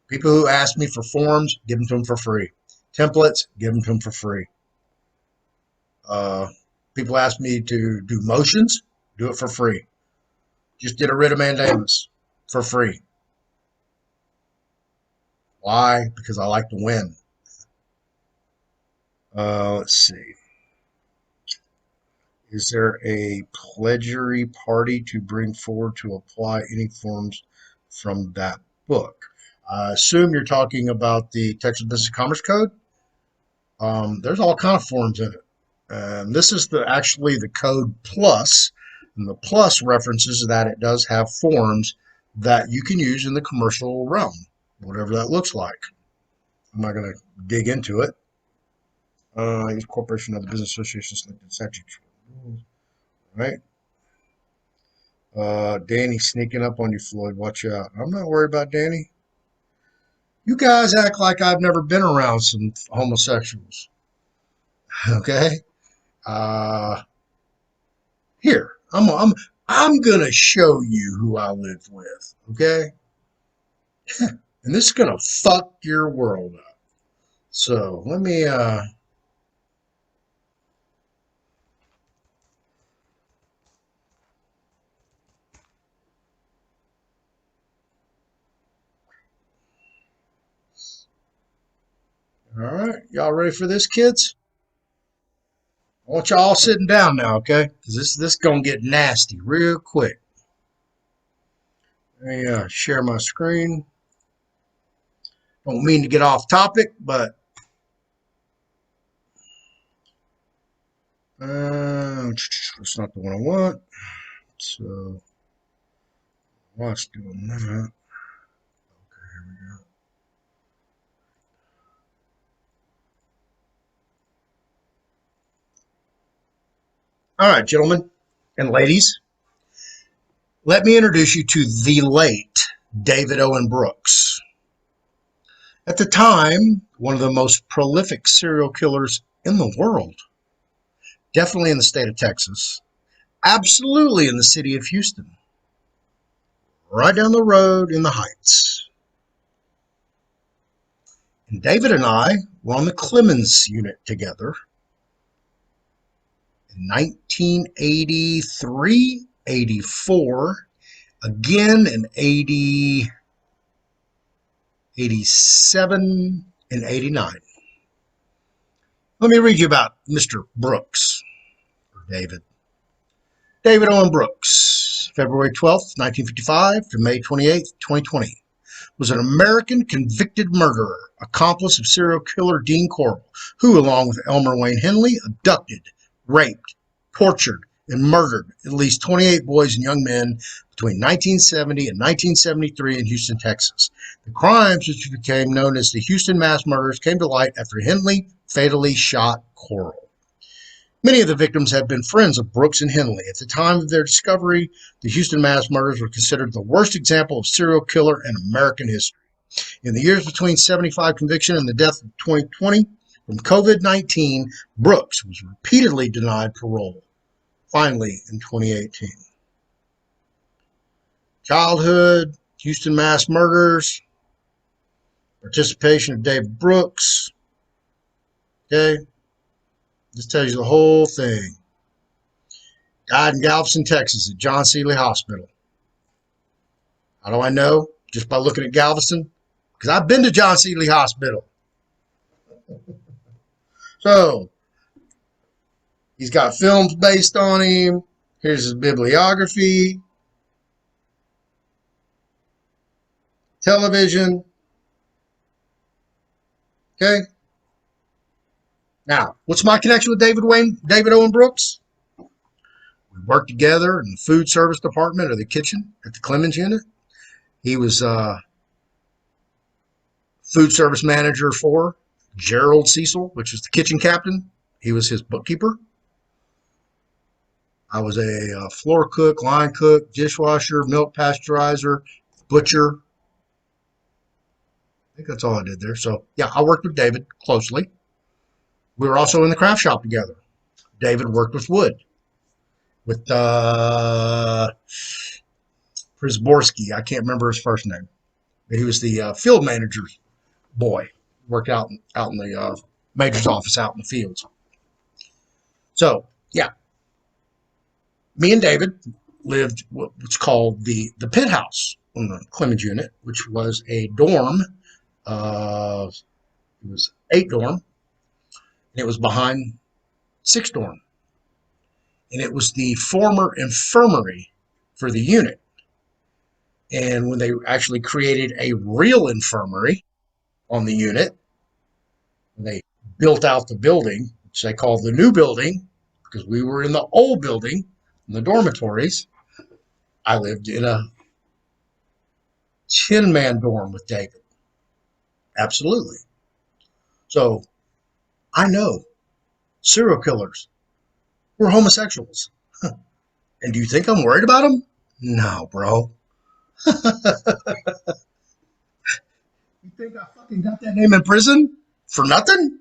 People who ask me for forms, give them to them for free. Templates, give them to them for free. Uh, People ask me to do motions, do it for free. Just did a writ of mandamus for free. Why? Because I like to win. Let's see. Is there a pledgery party to bring forward to apply any forms from that book? I assume you're talking about the Texas Business Commerce Code. There's all kind of forms in it. This is actually the code plus, and the plus references that it does have forms that you can use in the commercial realm, whatever that looks like. I'm not going to dig into it. Each corporation of the business association selected statutes. Right? Danny sneaking up on you, Floyd. Watch out. I'm not worried about Danny. You guys act like I've never been around some homosexuals. Okay? Uh, Here, I'm gonna show you who I live with. Okay? And this is gonna fuck your world up. So let me all right, y'all ready for this, kids? I want y'all all sitting down now, okay? Because this gonna get nasty real quick. Let me share my screen. Don't mean to get off topic, but that's not the one I want. So watch doing that. Okay, here we go. All right, gentlemen and ladies, let me introduce you to the late David Owen Brooks. At the time, one of the most prolific serial killers in the world. Definitely in the state of Texas. Absolutely in the city of Houston. Right down the road in the Heights. And David and I were on the Clemens unit together in 1983, 84, again in 80, 87, and 89. Let me read you about Mr. Brooks, or David. David Owen Brooks, February 12th, 1955 to May 28th, 2020, was an American convicted murderer, accomplice of serial killer Dean Corbell, who, along with Elmer Wayne Henley, abducted, raped, tortured, and murdered at least 28 boys and young men between 1970 and 1973 in Houston, Texas. The crimes, which became known as the Houston mass murders, came to light after Henley fatally shot Corbell. Many of the victims had been friends of Brooks and Henley. At the time of their discovery, the Houston mass murders were considered the worst example of serial killer in American history. In the years between 75 conviction and the death of 2020 from COVID-19, Brooks was repeatedly denied parole. Finally, in 2018. Childhood, Houston mass murders, participation of Dave Brooks. Okay, this tells you the whole thing. Died in Galveston, Texas at John Seeley Hospital. How do I know? Just by looking at Galveston? Because I've been to John Seeley Hospital. So, he's got films based on him. Here's his bibliography. Television. Okay. Now, what's my connection with David Owen Brooks? We worked together in the food service department or the kitchen at the Clemens unit. He was food service manager for Gerald Cecil, which was the kitchen captain. He was his bookkeeper. I was a floor cook, line cook, dishwasher, milk pasteurizer, butcher. I think that's all I did there. So, yeah, I worked with David closely. We were also in the craft shop together. David worked with wood, with Prisborski. I can't remember his first name, but he was the field manager's boy. Worked out in the major's office out in the fields. So, yeah, me and David lived what's called the pit house on the Clemens unit, which was a dorm. It was 8 dorm, and it was behind 6 dorm. And it was the former infirmary for the unit. And when they actually created a real infirmary on the unit, when they built out the building, which they called the new building, because we were in the old building, in the dormitories, I lived in a 10-man dorm with David. Absolutely. So I know serial killers were homosexuals. And do you think I'm worried about them? No, bro. You think I fucking got that name in prison for nothing?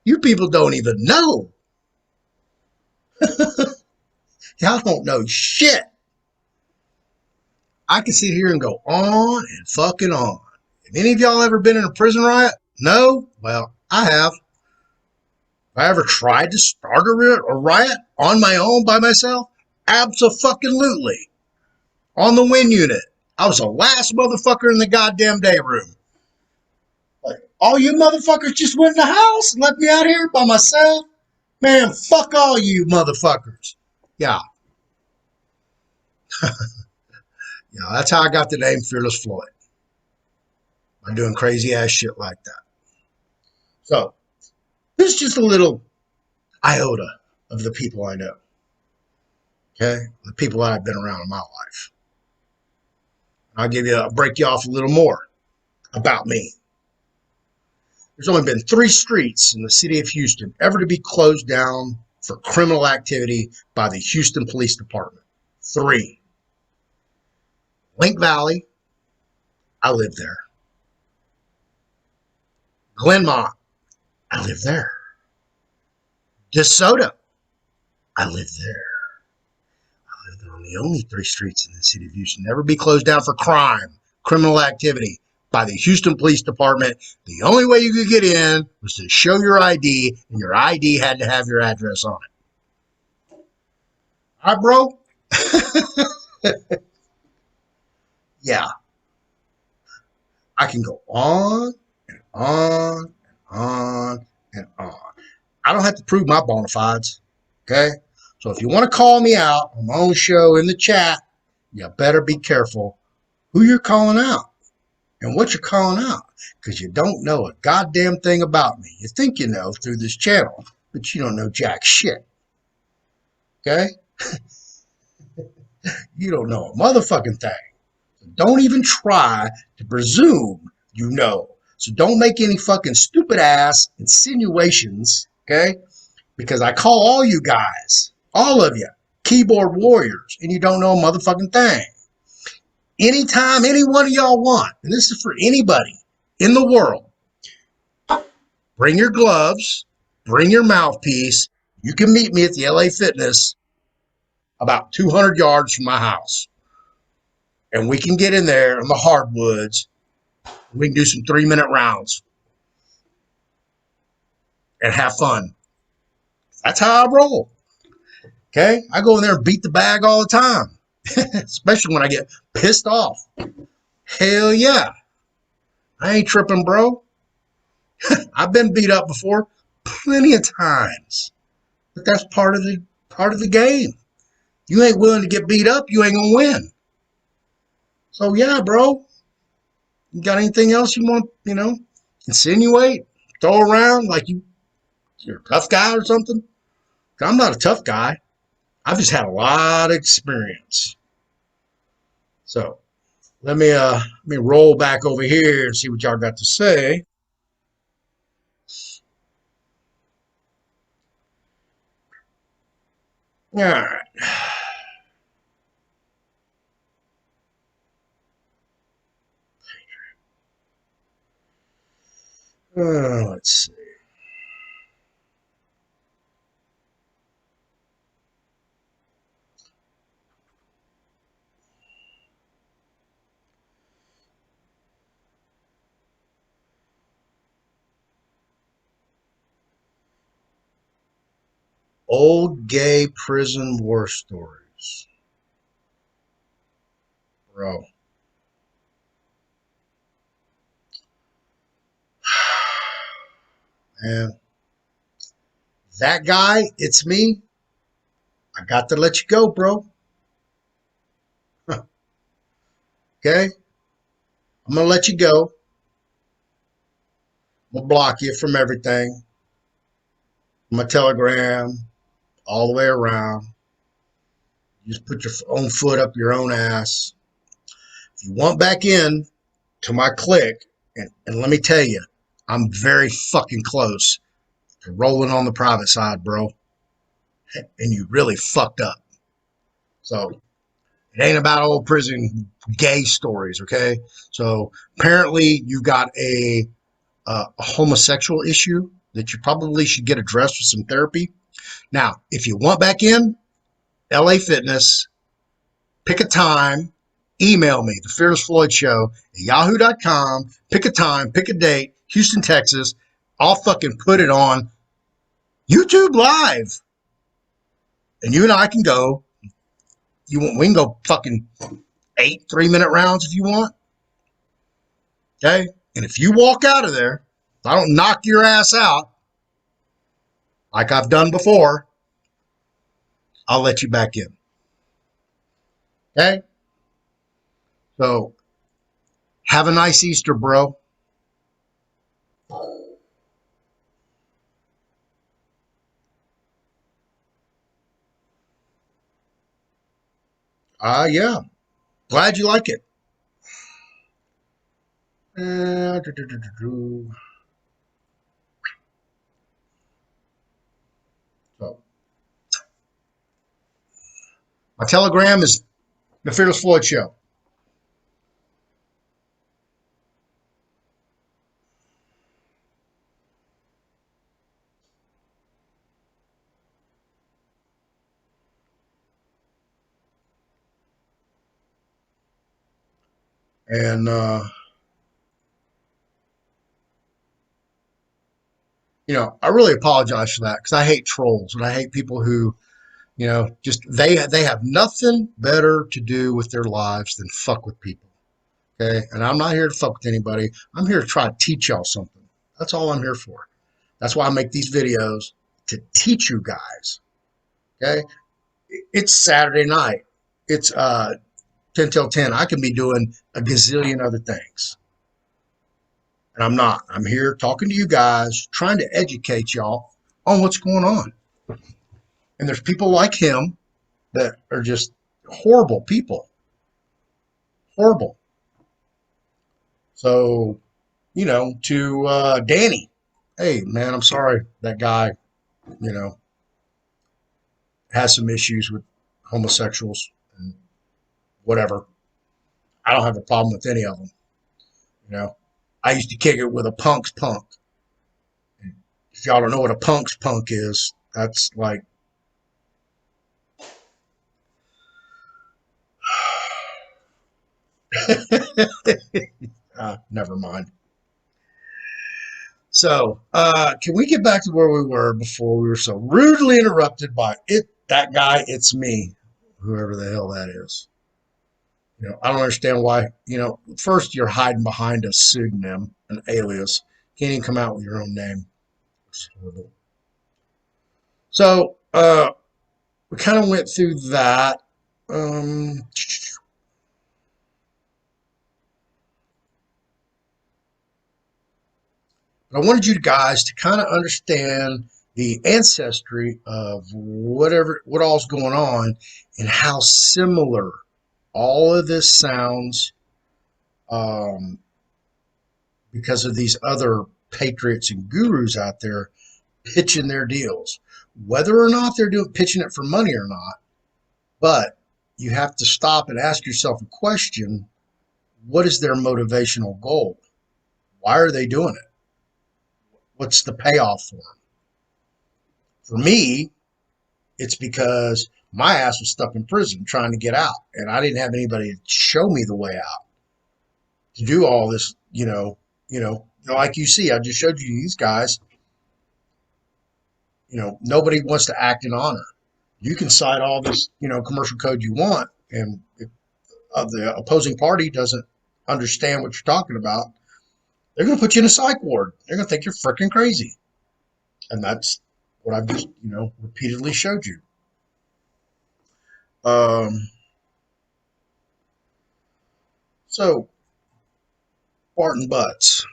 You people don't even know. Y'all don't know shit. I can sit here and go on and fucking on. Have any of y'all ever been in a prison riot? No? Well, I have. Have I ever tried to start a riot on my own by myself? Abso-fucking-lutely. On the Wynn unit. I was the last motherfucker in the goddamn day room. Like, all you motherfuckers just went in the house and left me out here by myself? Man, fuck all you motherfuckers. Yeah. Yeah, that's how I got the name Fearless Floyd. By doing crazy ass shit like that. So, this is just a little iota of the people I know. Okay? The people that I've been around in my life. I'll break you off a little more about me. There's only been 3 streets in the city of Houston ever to be closed down for criminal activity by the Houston Police Department. 3. Link Valley, I live there. Glenmont, I live there. DeSoto, I live there. I live there on the only 3 streets in the city of Houston never be closed down for crime, criminal activity by the Houston Police Department. The only way you could get in was to show your ID, and your ID had to have your address on it. All right, bro? Yeah. I can go on and on and on and on. I don't have to prove my bona fides, okay? So if you want to call me out on my own show in the chat, you better be careful who you're calling out and what you're calling out, because you don't know a goddamn thing about me. You think you know through this channel, but you don't know jack shit, okay? You don't know a motherfucking thing. So don't even try to presume you know. So don't make any fucking stupid ass insinuations, okay? Because I call all you guys, all of you, keyboard warriors, and you don't know a motherfucking thing. Anytime any one of y'all want, and this is for anybody in the world, bring your gloves, bring your mouthpiece. You can meet me at the LA Fitness about 200 yards from my house. and we can get in there on the hardwoods. We can do some 3-minute rounds and have fun. That's how I roll. Okay? I go in there and beat the bag all the time, especially when I get pissed off. Hell yeah. I ain't tripping, bro. I've been beat up before plenty of times. But that's part of the game. You ain't willing to get beat up, you ain't gonna win. So yeah, bro. You got anything else you want, insinuate, throw around like you're a tough guy or something? I'm not a tough guy. I've just had a lot of experience. So let me roll back over here and see what y'all got to say. All right. Let's see. Old gay prison war stories. Bro. Man. That guy, it's me. I got to let you go, bro. Okay? I'm going to let you go. I'm going to block you from everything. My Telegram, all the way around. You just put your own foot up your own ass. If you want back in to my clique, and let me tell you, I'm very fucking close to rolling on the private side, bro. And you really fucked up. So it ain't about old prison gay stories, okay? So apparently you got a homosexual issue that you probably should get addressed with some therapy. Now, if you want back in, LA Fitness, pick a time, email me, the Fearless Floyd Show at yahoo.com. Pick a time, pick a date, Houston, Texas. I'll fucking put it on YouTube Live. And you and I can go. We can go fucking 8 3-minute rounds if you want. Okay? And if you walk out of there, if I don't knock your ass out, like I've done before, I'll let you back in. Okay? So, have a nice Easter, bro. Yeah. Glad you like it. So, my Telegram is the Fearless Floyd Show. And, I really apologize for that because I hate trolls and I hate people who, just they have nothing better to do with their lives than fuck with people. Okay. And I'm not here to fuck with anybody. I'm here to try to teach y'all something. That's all I'm here for. That's why I make these videos to teach you guys. Okay. It's Saturday night. It's 10 till 10. I can be doing a gazillion other things. And I'm not. I'm here talking to you guys, trying to educate y'all on what's going on. And there's people like him that are just horrible people. Horrible. So, to Danny, hey, man, I'm sorry that guy, you know, has some issues with homosexuals and whatever. I don't have a problem with any of them. You know, I used to kick it with a punk's punk. If y'all don't know what a punk's punk is, that's like, Never mind. So, can we get back to where we were before we were so rudely interrupted by that guy, it's me, whoever the hell that is. I don't understand why. First you're hiding behind a pseudonym, an alias. Can't even come out with your own name. So, we kind of went through that. Um, But I wanted you guys to kind of understand the ancestry of what all's going on and how similar all of this sounds, um, because of these other patriots and gurus out there pitching their deals, whether or not they're pitching it for money or not. But you have to stop and ask yourself a question: what is their motivational goal? Why are they doing it? What's the payoff for them? For me, it's because my ass was stuck in prison trying to get out, and I didn't have anybody to show me the way out to do all this. Like you see, I just showed you these guys. Nobody wants to act in honor. You can cite all this, commercial code you want, and if the opposing party doesn't understand what you're talking about, they're going to put you in a psych ward. They're going to think you're freaking crazy, and that's what I've just, repeatedly showed you. So, Barton Butts.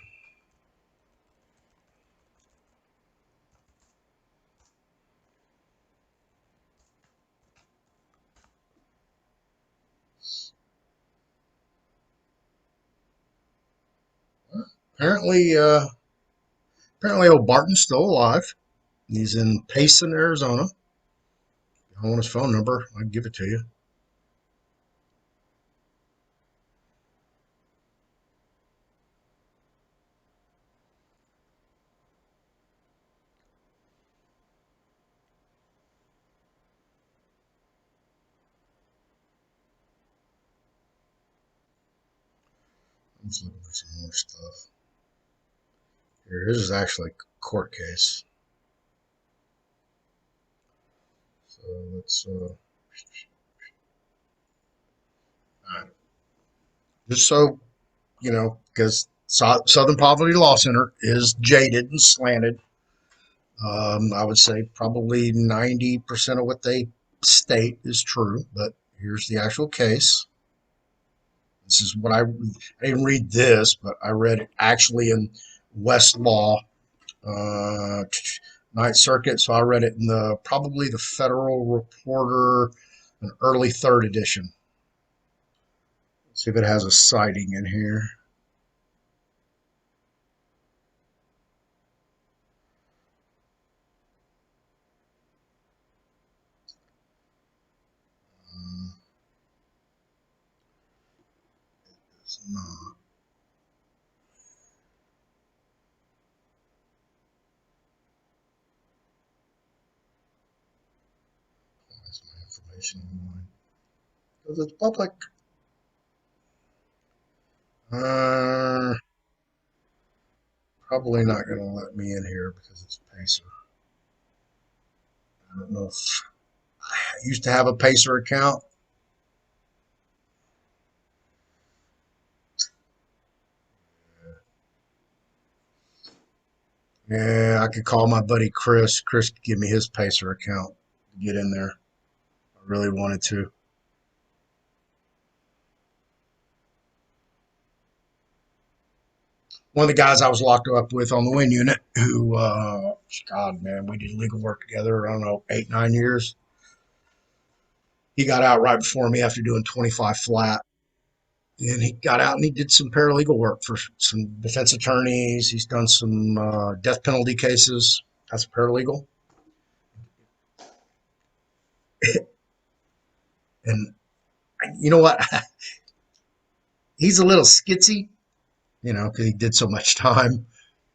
Apparently, old Barton's still alive. He's in Payson, Arizona. I want his phone number. I can give it to you. I'm just looking for some more stuff. Here, this is actually a court case. So let's all right. Just so because Southern Poverty Law Center is jaded and slanted. I would say probably 90% of what they state is true, but here's the actual case. This is what I didn't read this, but I read it actually in Westlaw, Ninth Circuit. So I read it in probably the Federal Reporter, an early third edition. Let's see if it has a citing in here. It's not. That's my information online. Because it's public. Probably not going to let me in here because it's Pacer. I don't know if I used to have a Pacer account. Yeah, I could call my buddy Chris. Chris could give me his Pacer account to get in there. I really wanted to. One of the guys I was locked up with on the Wynn unit, who, God, man, we did legal work together, I don't know, 8, 9 years. He got out right before me after doing 25 flat. And he got out and he did some paralegal work for some defense attorneys. He's done some death penalty cases. That's a paralegal. And you know what? He's a little skitsy, because he did so much time.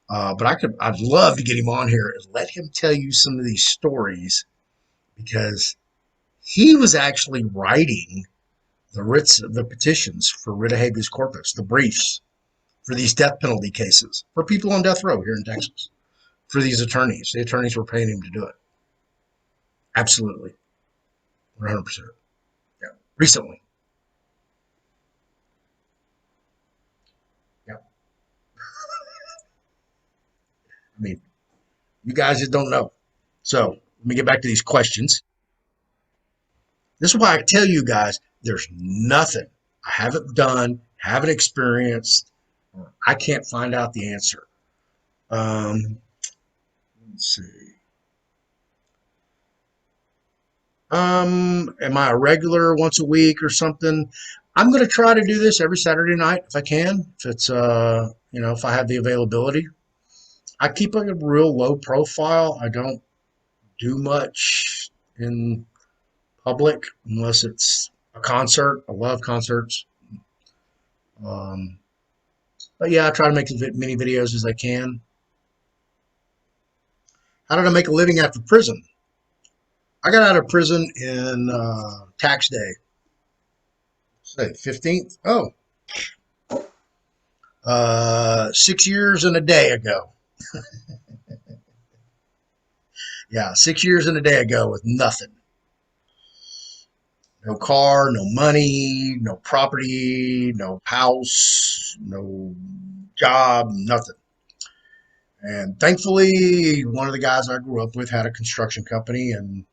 But I'd love to get him on here and let him tell you some of these stories because he was actually writing the writs, the petitions for writ of habeas corpus, the briefs for these death penalty cases for people on death row here in Texas. For these attorneys, the attorneys were paying him to do it. Absolutely, 100%. Yeah, recently. Yeah, I mean, you guys just don't know. So let me get back to these questions. This is why I tell you guys there's nothing I haven't done, haven't experienced, or I can't find out the answer. Let's see. Am I a regular once a week or something? I'm going to try to do this every Saturday night if I can, if it's, if I have the availability. I keep a real low profile. I don't do much in public unless it's a concert. I love concerts. Um, but yeah, I try to make as many videos as I can. How did I make a living after prison? I got out of prison in tax day, say 15th. Oh, 6 years and a day ago. Yeah, 6 years and a day ago with nothing. No car, no money, no property, no house, no job, nothing. And thankfully, one of the guys I grew up with had a construction company, and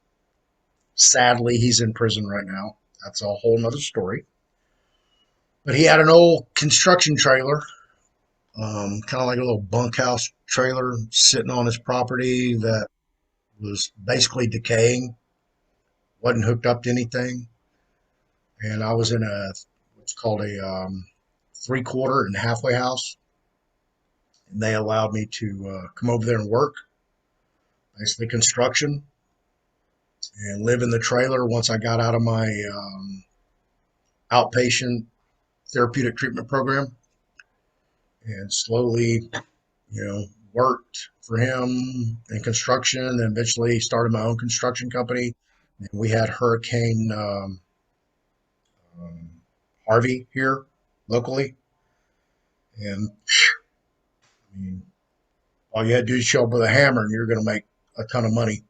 sadly, he's in prison right now. That's a whole nother story. But he had an old construction trailer, kind of like a little bunkhouse trailer sitting on his property that was basically decaying, wasn't hooked up to anything. And I was in what's called a 3/4 and halfway house. And they allowed me to come over there and work, basically construction, and live in the trailer once I got out of my outpatient therapeutic treatment program, and slowly, worked for him in construction, and eventually started my own construction company. And we had Hurricane um, Harvey here locally, and I mean, all you had to do is show up with a hammer, and you're going to make a ton of money.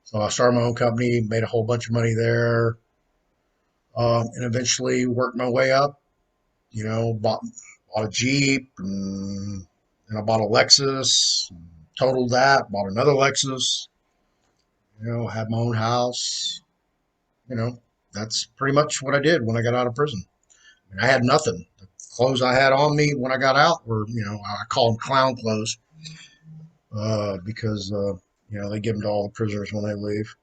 So I started my own company, made a whole bunch of money there, and eventually worked my way up. Bought a Jeep, and I bought a Lexus, totaled that, bought another Lexus, had my own house. You know, that's pretty much what I did when I got out of prison. I mean, I had nothing. The clothes I had on me when I got out were, I call them clown clothes, because, they give them to all the prisoners when they leave.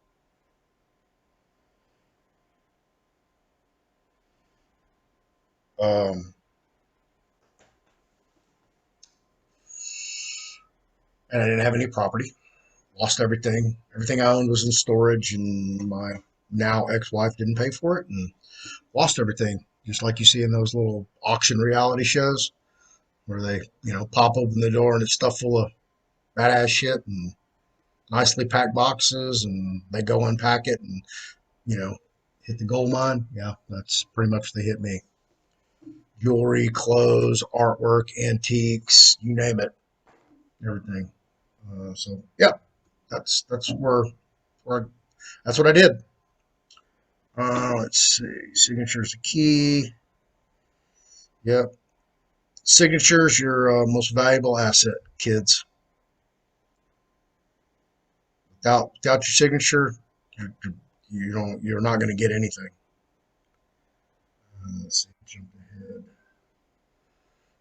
Um, and I didn't have any property. Lost everything. Everything I owned was in storage, and my now ex-wife didn't pay for it, and lost everything. Just like you see in those little auction reality shows where they, pop open the door and it's stuffed full of badass shit and nicely packed boxes, and they go unpack it and, you know, hit the gold mine. Yeah, that's pretty much they hit me. Jewelry, clothes, artwork, antiques, you name it, everything. So yeah, that's where that's what I did. Let's see. Signature's a key. Yep. Signature's your most valuable asset, kids. Without your signature, you're not going to get anything. Let's see. Jump ahead.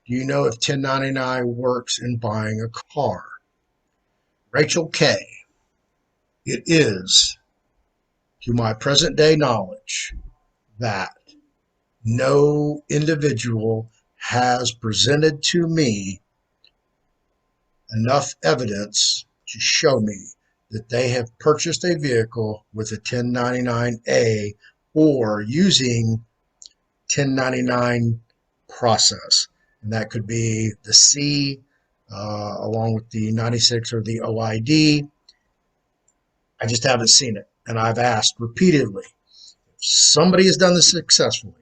Do you know if 1099 works in buying a car? Rachel K. It is, to my present day knowledge, that no individual has presented to me enough evidence to show me that they have purchased a vehicle with a 1099A or using 1099 process. And that could be the C along with the 96 or the OID. I just haven't seen it. And I've asked repeatedly. somebody has done this successfully,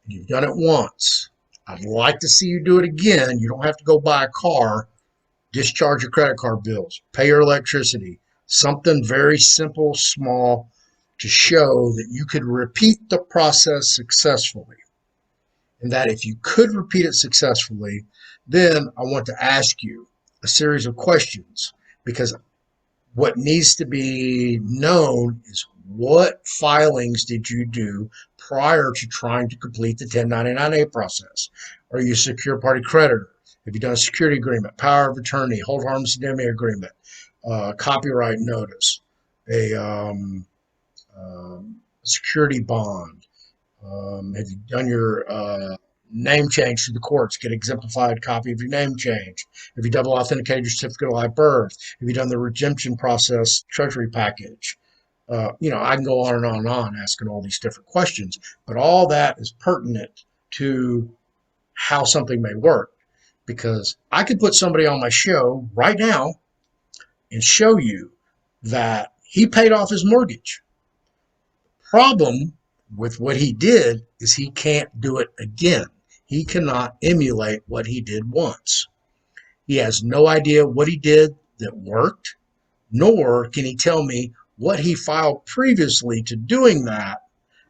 and you've done it once, I'd like to see you do it again. You don't have to go buy a car, discharge your credit card bills, pay your electricity, something very simple, small, to show that you could repeat the process successfully. And that if you could repeat it successfully, then I want to ask you a series of questions, because what needs to be known is what filings did you do prior to trying to complete the 1099A process? Are you a secure party creditor? Have you done a security agreement, power of attorney, hold harmless indemnity agreement, copyright notice, a security bond? Have you done your name change to the courts? Get exemplified copy of your name change. Have you double authenticated your certificate of live birth? Have you done the redemption process treasury package? I can go on and on and on asking all these different questions, but all that is pertinent to how something may work, because I could put somebody on my show right now and show you that he paid off his mortgage. Problem with what he did is he can't do it again. He cannot emulate what he did once. He has no idea what he did that worked, nor can he tell me what he filed previously to doing that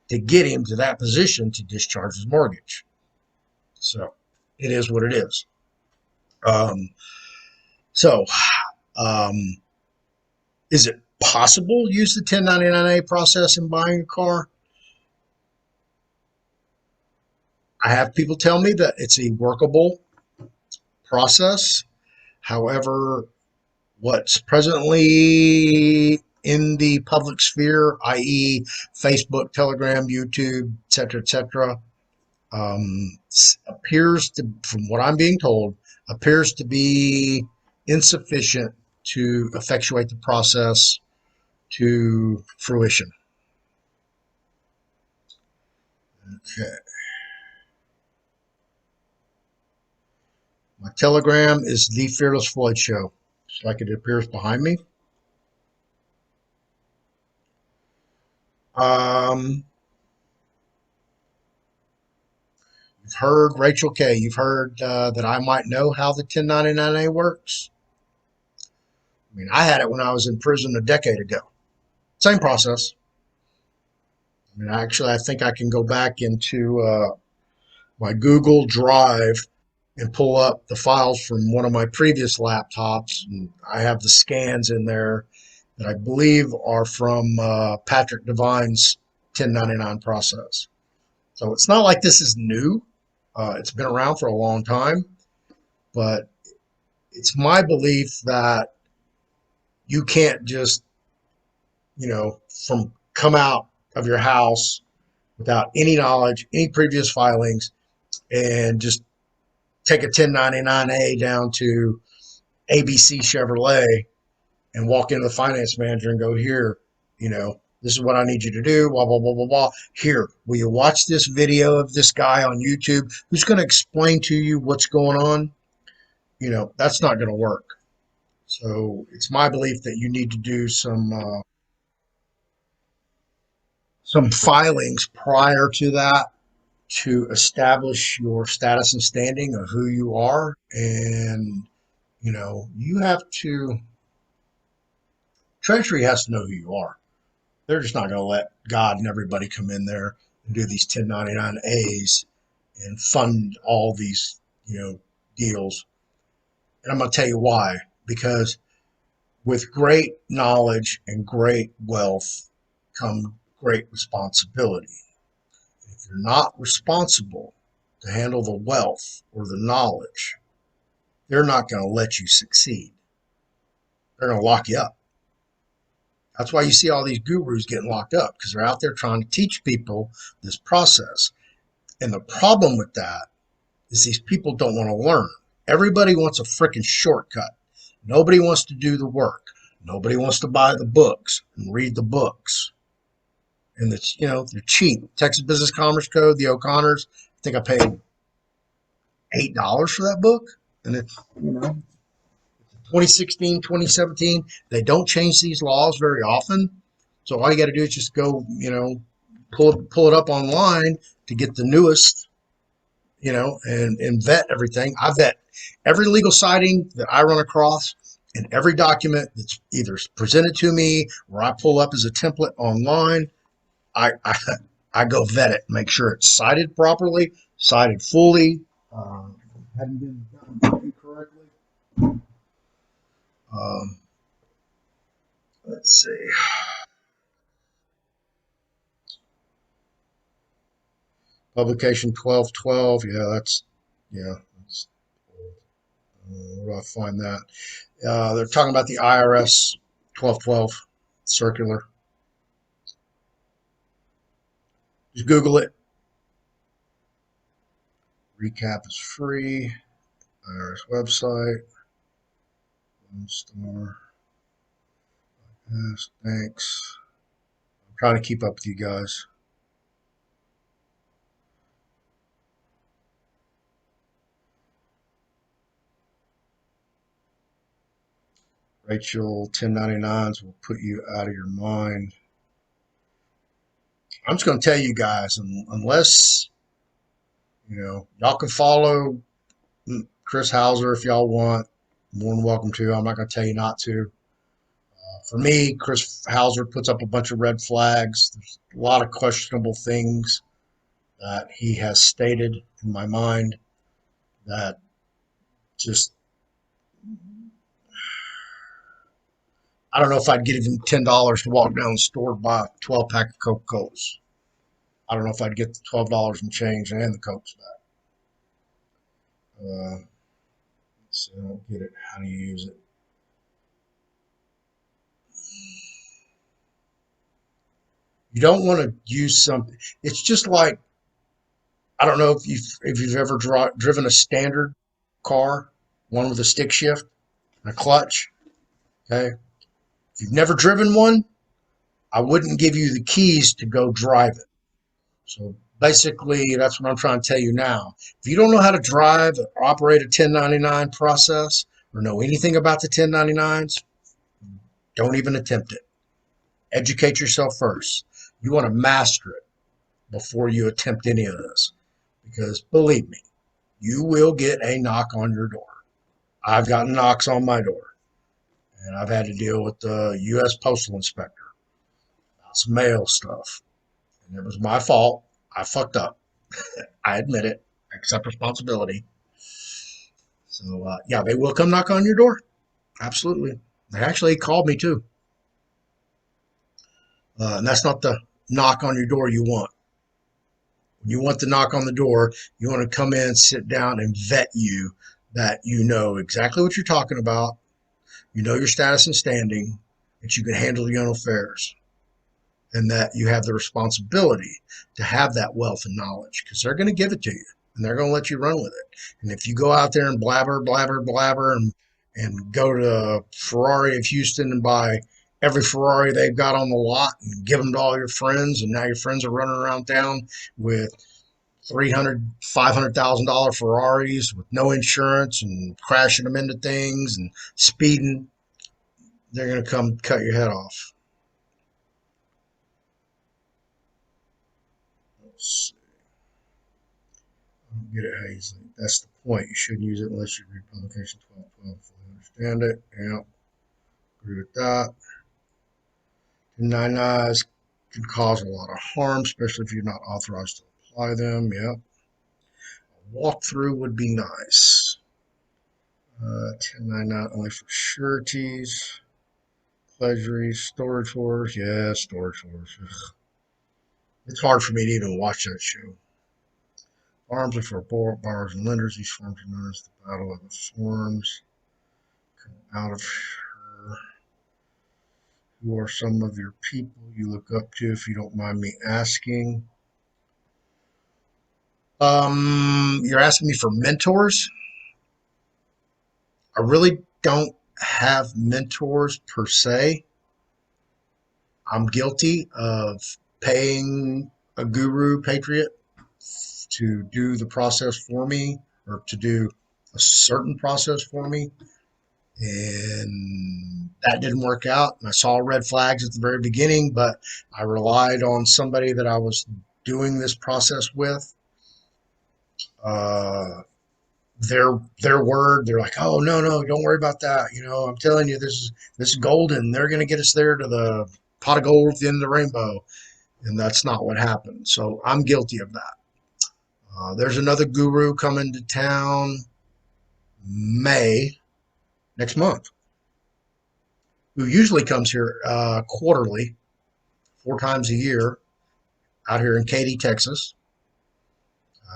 to get him to that position to discharge his mortgage. So it is what it is. So is it possible to use the 1099A process in buying a car? I have people tell me that it's a workable process. However, what's presently in the public sphere, i.e. Facebook, Telegram, YouTube, etc., appears to, from what I'm being told, appears to be insufficient to effectuate the process to fruition. Okay. My Telegram is The Fearless Floyd Show, just like it appears behind me. You've heard, Rachel K., you've heard that I might know how the 1099A works. I mean, I had it when I was in prison a decade ago. Same process. I mean, actually, I think I can go back into my Google Drive and pull up the files from one of my previous laptops. And I have the scans in there that I believe are from Patrick Devine's 1099 process. So it's not like this is new. It's been around for a long time, but it's my belief that you can't just, come out of your house without any knowledge, any previous filings, and just take a 1099A down to ABC Chevrolet and walk into the finance manager and go, here, this is what I need you to do, blah, blah, blah, blah, blah. Here, will you watch this video of this guy on YouTube who's going to explain to you what's going on? That's not going to work. So it's my belief that you need to do some filings prior to that to establish your status and standing of who you are. And, you have to, Treasury has to know who you are. They're just not going to let God and everybody come in there and do these 1099As and fund all these, deals. And I'm going to tell you why. Because with great knowledge and great wealth come great responsibility. If you're not responsible to handle the wealth or the knowledge, they're not going to let you succeed. They're going to lock you up. That's why you see all these gurus getting locked up, because they're out there trying to teach people this process. And the problem with that is these people don't want to learn. Everybody wants a freaking shortcut. Nobody wants to do the work. Nobody wants to buy the books and read the books. And it's, they're cheap. Texas Business Commerce Code, the O'Connors, I think I paid $8 for that book. And it's, 2016, 2017. They don't change these laws very often. So all you got to do is just go, pull it up online to get the newest, and vet everything. I vet every legal citing that I run across and every document that's either presented to me or I pull up as a template online. I I go vet it, make sure it's cited properly, cited fully, hadn't been done incorrectly. Um, let's see. Publication 1212. Yeah. That's, where do I find that? They're talking about the IRS 1212 circular. Just Google it. Recap is free. IRS website. 1 star. Yes, thanks. I'm trying to keep up with you guys. Rachel, 1099s will put you out of your mind. I'm just going to tell you guys, unless, y'all can follow Chris Hauser if y'all want. More than welcome to. I'm not going to tell you not to. For me, Chris Hauser puts up a bunch of red flags. There's a lot of questionable things that he has stated in my mind that just, I don't know if I'd give him $10 to walk down the store and buy a 12-pack of Coca-Colas. I don't know if I'd get the $12 in change and the Cokes back. So I don't get it. How do you use it? You don't want to use something. It's just like, I don't know if you've ever driven a standard car, one with a stick shift and a clutch. Okay, if you've never driven one, I wouldn't give you the keys to go drive it. So basically, that's what I'm trying to tell you now. If you don't know how to drive or operate a 1099 process or know anything about the 1099s, don't even attempt it. Educate yourself first. You want to master it before you attempt any of this. Because believe me, you will get a knock on your door. I've gotten knocks on my door, and I've had to deal with the U.S. Postal Inspector about some mail stuff. And it was my fault. I fucked up. I admit it. I accept responsibility. So, yeah, they will come knock on your door. Absolutely. They actually called me too. And that's not the knock on your door you want. When you want the knock on the door, you want to come in, sit down, and vet you that you know exactly what you're talking about, you know your status and standing, that you can handle your own affairs, and that you have the responsibility to have that wealth and knowledge because they're going to give it to you and they're going to let you run with it. And if you go out there and blabber, blabber, blabber, and go to Ferrari of Houston and buy every Ferrari they've got on the lot and give them to all your friends, and now your friends are running around town with $500,000 Ferraris with no insurance and crashing them into things and speeding, they're going to come cut your head off. Let's see. I don't get it how you say it. That's the point. You shouldn't use it unless you read publication 1212 fully understand it. Yeah, agree with that. 1099s can cause a lot of harm, especially if you're not authorized to apply them. Yep. A walkthrough would be nice. 1099 only for sureties. Pleasuries, storage wars. Yeah, storage wars. Ugh. It's hard for me to even watch that show. Farms are for borrowers and lenders. These farms are known as the Battle of the Forms. Come out of her. Who are some of your people you look up to, if you don't mind me asking? You're asking me for mentors. I really don't have mentors per se. I'm guilty of paying a guru patriot to do the process for me or to do a certain process for me. And that didn't work out. And I saw red flags at the very beginning, but I relied on somebody that I was doing this process with. Uh, their word. They're like, oh no, don't worry about that. I'm telling you, this is golden. They're gonna get us there to the pot of gold at the end of the rainbow, and that's not what happened. So I'm guilty of that. There's another guru coming to town May next month, who usually comes here quarterly, 4 times a year, out here in Katy, Texas.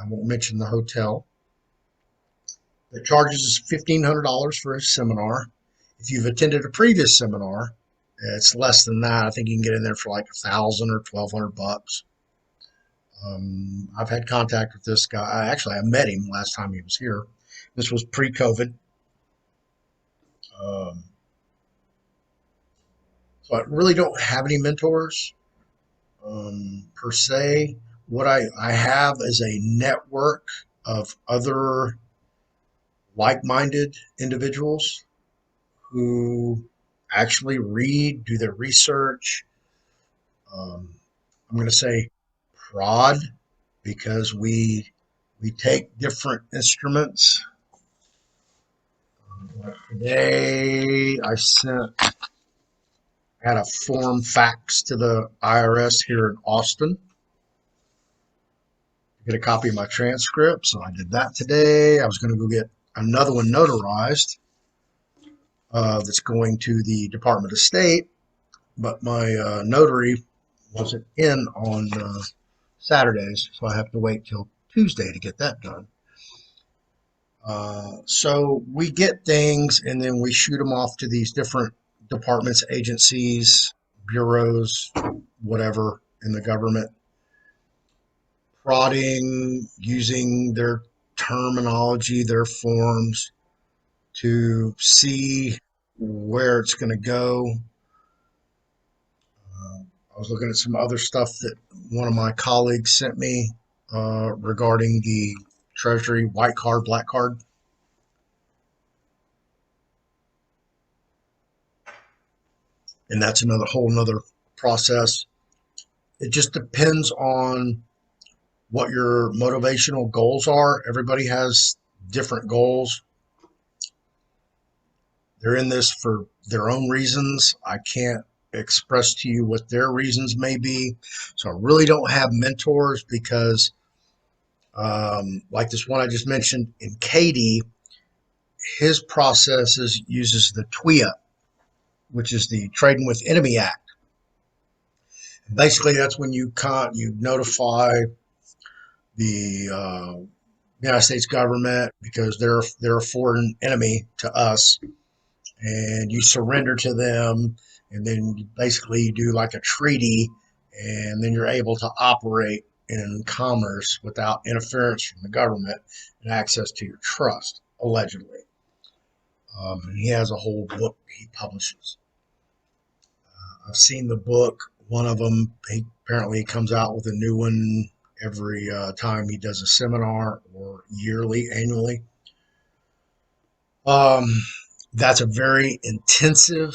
I won't mention the hotel. It charges us $1,500 for a seminar. If you've attended a previous seminar, it's less than that. I think you can get in there for like 1,000 or 1,200 bucks. I've had contact with this guy. Actually, I met him last time he was here. This was pre-COVID. Um, so I really don't have any mentors per se. What I have is a network of other like-minded individuals who actually read, do their research. I'm going to say prod because we take different instruments. Like today, had a form fax to the IRS here in Austin to get a copy of my transcript. So I did that today. I was going to go get another one notarized that's going to the Department of State, but my notary wasn't in on Saturdays, so I have to wait till Tuesday to get that done. So we get things and then we shoot them off to these different departments, agencies, bureaus, whatever in the government, prodding, using their terminology, their forms to see where it's going to go. I was looking at some other stuff that one of my colleagues sent me regarding the Treasury white card, black card. And that's another whole nother process. It just depends on what your motivational goals are. Everybody has different goals. They're in this for their own reasons. I can't express to you what their reasons may be. So I really don't have mentors because, like this one I just mentioned in Katy, his processes uses the TWIA, which is the Trading with Enemy Act. Basically, that's when you notify the United States government because they're a foreign enemy to us, and you surrender to them, and then you basically do like a treaty, and then you're able to operate in commerce without interference from the government and access to your trust, allegedly. And he has a whole book he publishes. I've seen the book. One of them, he apparently comes out with a new one every time he does a seminar or yearly, annually. Um, that's a very intensive,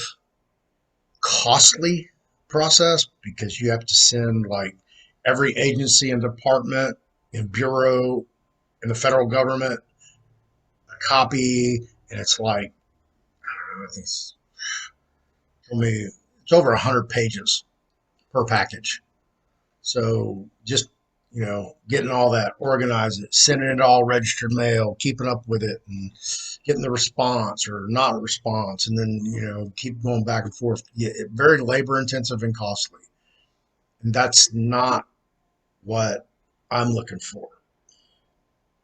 costly process because you have to send like every agency and department and bureau in the federal government a copy, and it's like I don't know, I think it's over 100 pages per package. So just getting all that organized, sending it all registered mail, keeping up with it, and getting the response or not a response, and then keep going back and forth. Yeah, very labor intensive and costly, and that's not what I'm looking for.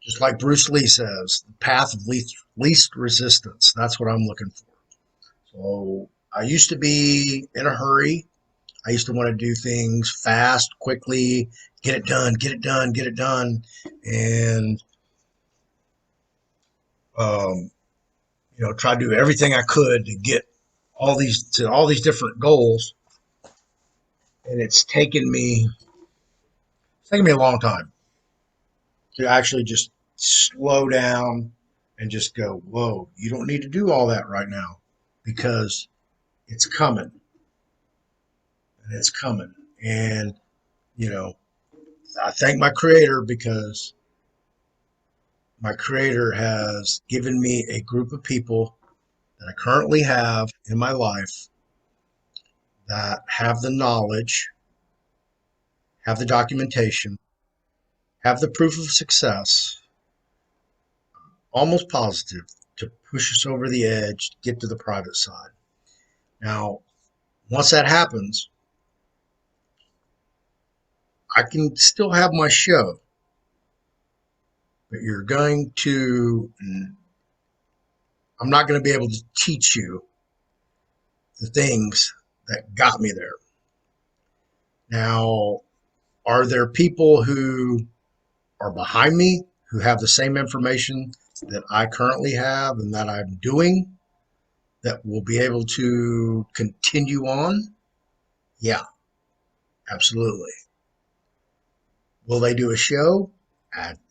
Just like Bruce Lee says, the path of least resistance. That's what I'm looking for. So I used to be in a hurry. I used to want to do things fast, quickly, get it done, get it done, get it done, and um, try to do everything I could to get all these different goals. And it's taken me a long time to actually just slow down and just go, whoa, you don't need to do all that right now because it's coming and it's coming. And, you know, I thank my creator because my creator has given me a group of people that I currently have in my life that have the knowledge, have the documentation, have the proof of success, almost positive, to push us over the edge to get to the private side. Now, once that happens, I can still have my show, but I'm not going to be able to teach you the things that got me there. Now, are there people who are behind me who have the same information that I currently have and that I'm doing that will be able to continue on? Yeah, absolutely. Will they do a show?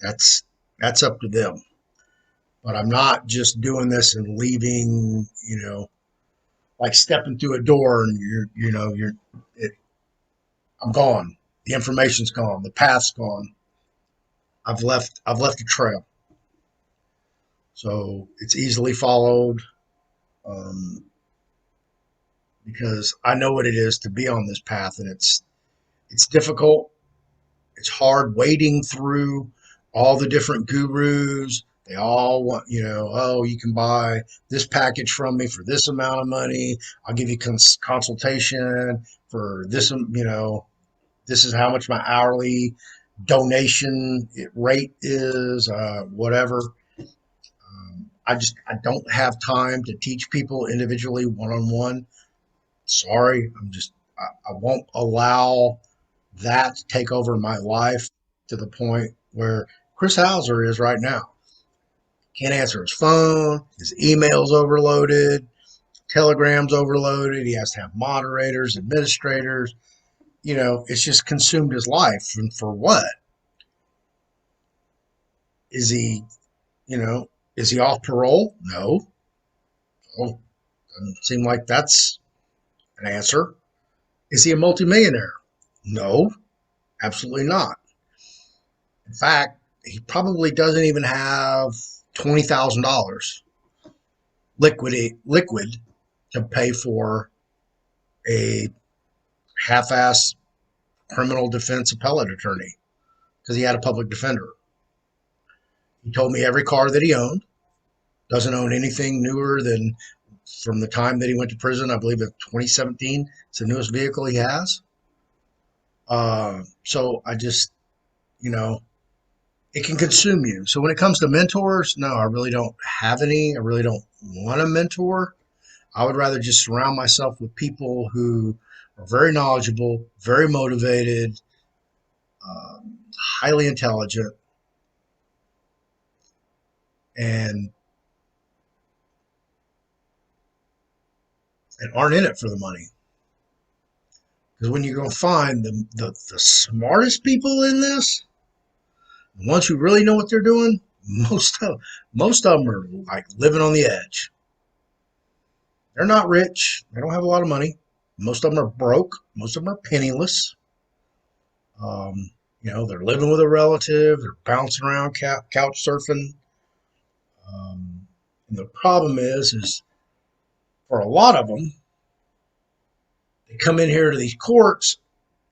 That's up to them. But I'm not just doing this and leaving, like stepping through a door and I'm gone. The information's gone. The path's gone. I've left a trail. So it's easily followed, um, because I know what it is to be on this path, and it's difficult. It's hard wading through all the different gurus. They all want, oh, you can buy this package from me for this amount of money. I'll give you consultation for this, this is how much my hourly donation rate is, whatever. I don't have time to teach people individually one on one. Sorry, I won't allow that to take over my life to the point where Chris Hauser is right now. Can't answer his phone, his email's overloaded, Telegram's overloaded. He has to have moderators, administrators. It's just consumed his life. And for what? Is he, is he off parole? No. Oh, doesn't seem like that's an answer. Is he a multimillionaire? No, absolutely not. In fact, he probably doesn't even have $20,000 liquid to pay for a half-ass criminal defense appellate attorney because he had a public defender. He told me every car that he owned, doesn't own anything newer than from the time that he went to prison. I believe it's 2017. It's the newest vehicle he has. So I just, it can consume you. So when it comes to mentors, no, I really don't have any. I really don't want a mentor. I would rather just surround myself with people who are very knowledgeable, very motivated, highly intelligent, and aren't in it for the money. Because when you're going to find the smartest people in this, the ones who really know what they're doing, most of them are like living on the edge. They're not rich. They don't have a lot of money. Most of them are broke. Most of them are penniless. They're living with a relative. They're bouncing around, couch surfing. And the problem is for a lot of them, they come in here to these courts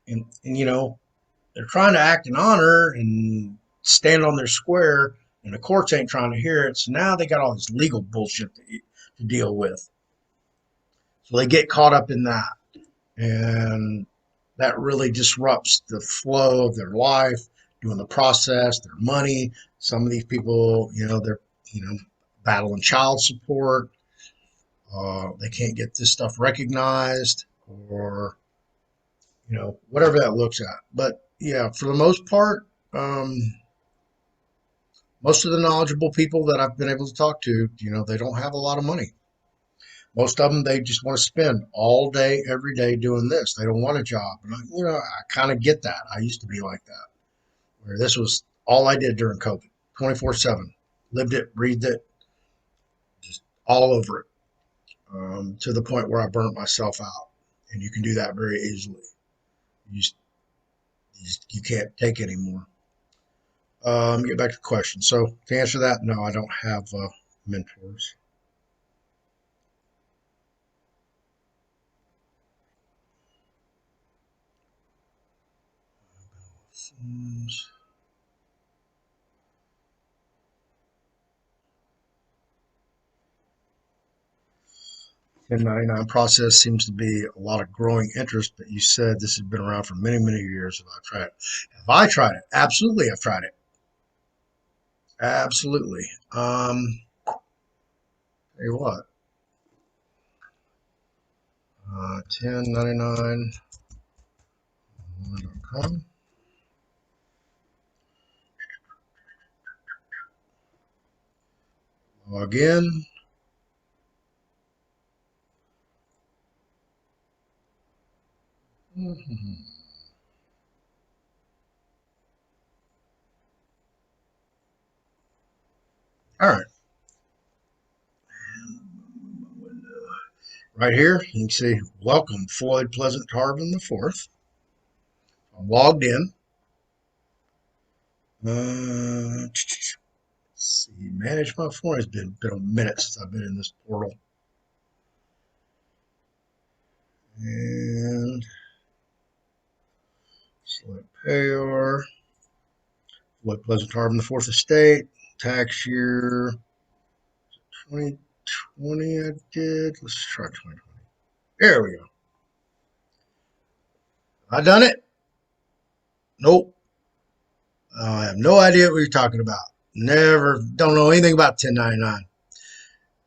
and they're trying to act in honor and stand on their square, and the courts ain't trying to hear it. So now they got all this legal bullshit to deal with. So they get caught up in that. And that really disrupts the flow of their life, doing the process, their money. Some of these people, they're, battling child support. They can't get this stuff recognized, or, whatever that looks at. But yeah, for the most part, most of the knowledgeable people that I've been able to talk to, they don't have a lot of money. Most of them, they just want to spend all day, every day doing this. They don't want a job. And I kind of get that. I used to be like that, where this was all I did during COVID, 24/7. Lived it, breathed it. all over it, to the point where I burnt myself out. And you can do that very easily. You just, you can't take anymore. Get back to the question. So to answer that, no, I don't have mentors. Forms. 1099 process seems to be a lot of growing interest, but you said this has been around for many, many years. Have I tried it? Have I tried it? Absolutely, I've tried it. Absolutely. Tell you what, 1099.com. Log in. All right. Right here, you can see, welcome, Floyd Pleasant Tarvin the Fourth. I'm logged in. Let's see, manage my phone. It's been a minute since I've been in this portal. And select payor. Floyd Pleasant Tarvin the Fourth Estate. Tax year 2020 I did. Let's try 2020. There we go. I done it? Nope. I have no idea what you're talking about. Never, don't know anything about 1099.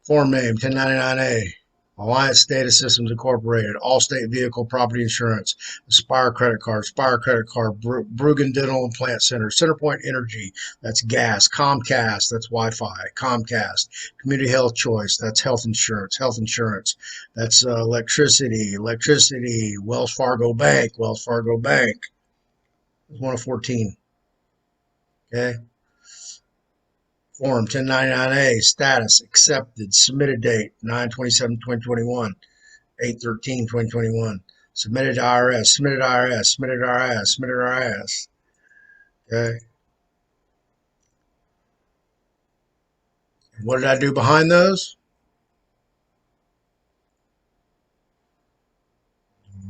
Form name 1099A. Alliance Data Systems Incorporated. Allstate Vehicle Property Insurance. Aspire Credit Card. Aspire Credit Card. Bruggen Dental and Plant Center. Centerpoint Energy. That's gas. Comcast. That's Wi-Fi. Comcast. Community Health Choice. That's health insurance. Health insurance. That's electricity. Electricity. Wells Fargo Bank. Wells Fargo Bank. It's one of 14. Okay. Form 1099A, status, accepted, submitted date, 9/27/2021, 8/13/2021, submitted to IRS, submitted to IRS, submitted to IRS, submitted to IRS. Okay. What did I do behind those?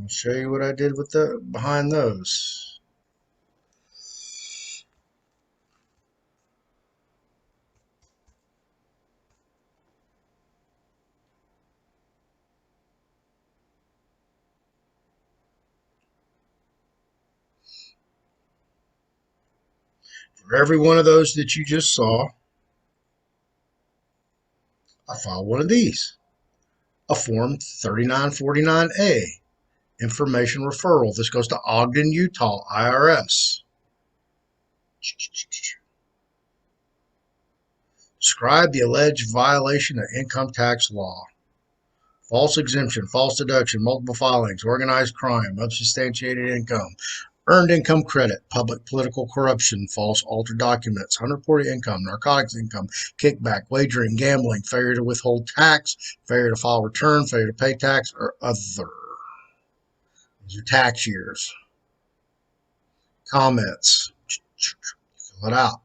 I'll show you what I did with the behind those. For every one of those that you just saw, I filed one of these. A Form 3949A, Information Referral. This goes to Ogden, Utah, IRS. Describe the alleged violation of income tax law. False exemption, false deduction, multiple filings, organized crime, unsubstantiated income, earned income credit, public political corruption, false altered documents, unreported income, narcotics income, kickback, wagering, gambling, failure to withhold tax, failure to file return, failure to pay tax, or other. These are tax years. Comments. Fill it out.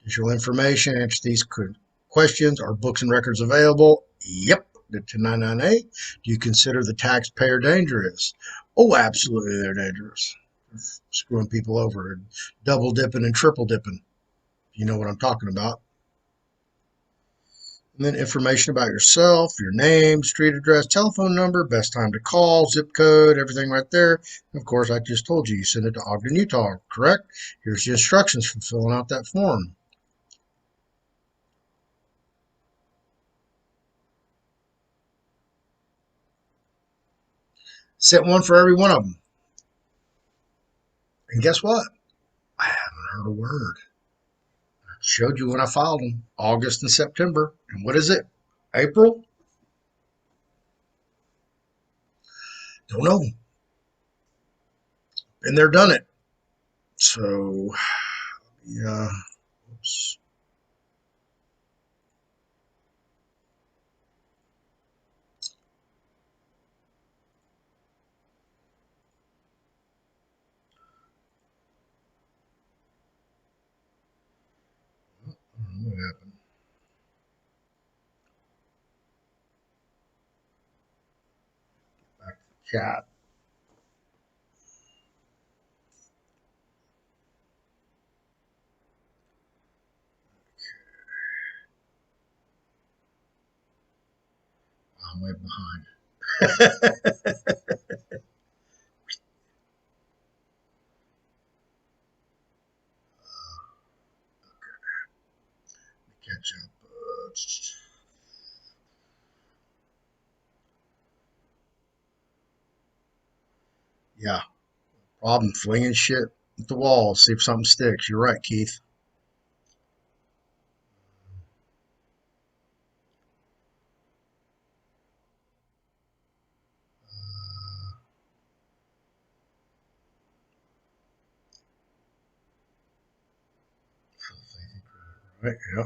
Additional information, answer these questions. Are books and records available? Yep. The 1099A. Do you consider the taxpayer dangerous? Oh, absolutely, they're dangerous. They're screwing people over, and double dipping and triple dipping. You know what I'm talking about. And then information about yourself, your name, street address, telephone number, best time to call, zip code, everything right there. And of course, I just told you, you send it to Ogden, Utah, correct? Here's the instructions for filling out that form. Sent one for every one of them. And guess what? I haven't heard a word. I showed you when I filed them, August and September. And what is it? April? Don't know. Been there, done it. So, yeah. Oops. Cat. I'm way behind. Catch up. Yeah, problem flinging shit at the wall. See if something sticks. You're right, Keith. Right? Yeah.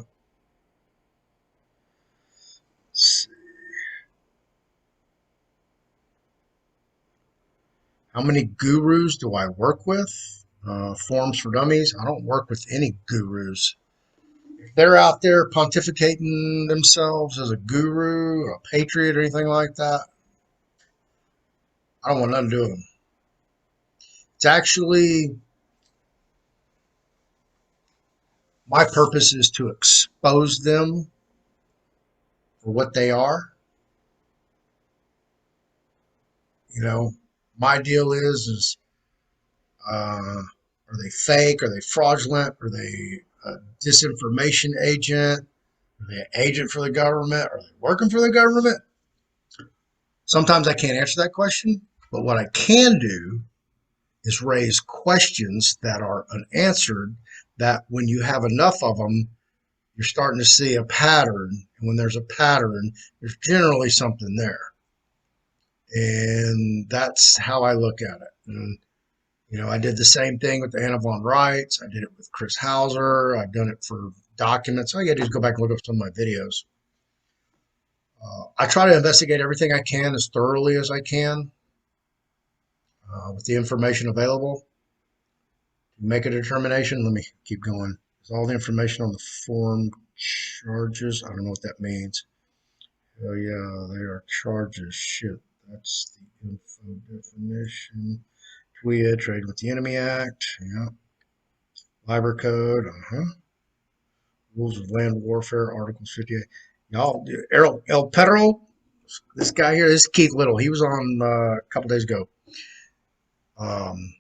How many gurus do I work with? Forums for Dummies. I don't work with any gurus. If they're out there pontificating themselves as a guru, a patriot, or anything like that, I don't want nothing to do with them. It's actually my purpose is to expose them for what they are. You know, my deal is are they fake? Are they fraudulent? Are they a disinformation agent? Are they an agent for the government? Are they working for the government? Sometimes I can't answer that question, but what I can do is raise questions that are unanswered. That when you have enough of them, you're starting to see a pattern. And when there's a pattern, there's generally something there. And that's how I look at it. And, I did the same thing with Anna von Reitz. I did it with Chris Hauser. I've done it for documents. All you got to do is go back and look up some of my videos. I try to investigate everything I can as thoroughly as I can with the information available. Make a determination. Let me keep going. Is all the information on the form charges? I don't know what that means. Oh yeah, they are charges. Shit, that's the info definition. TWIA, Trade with the Enemy Act. Yeah. Library Code. Rules of Land Warfare, Articles 58. Y'all, El Perro, this guy here, this is Keith Little. He was on a couple days ago. Um,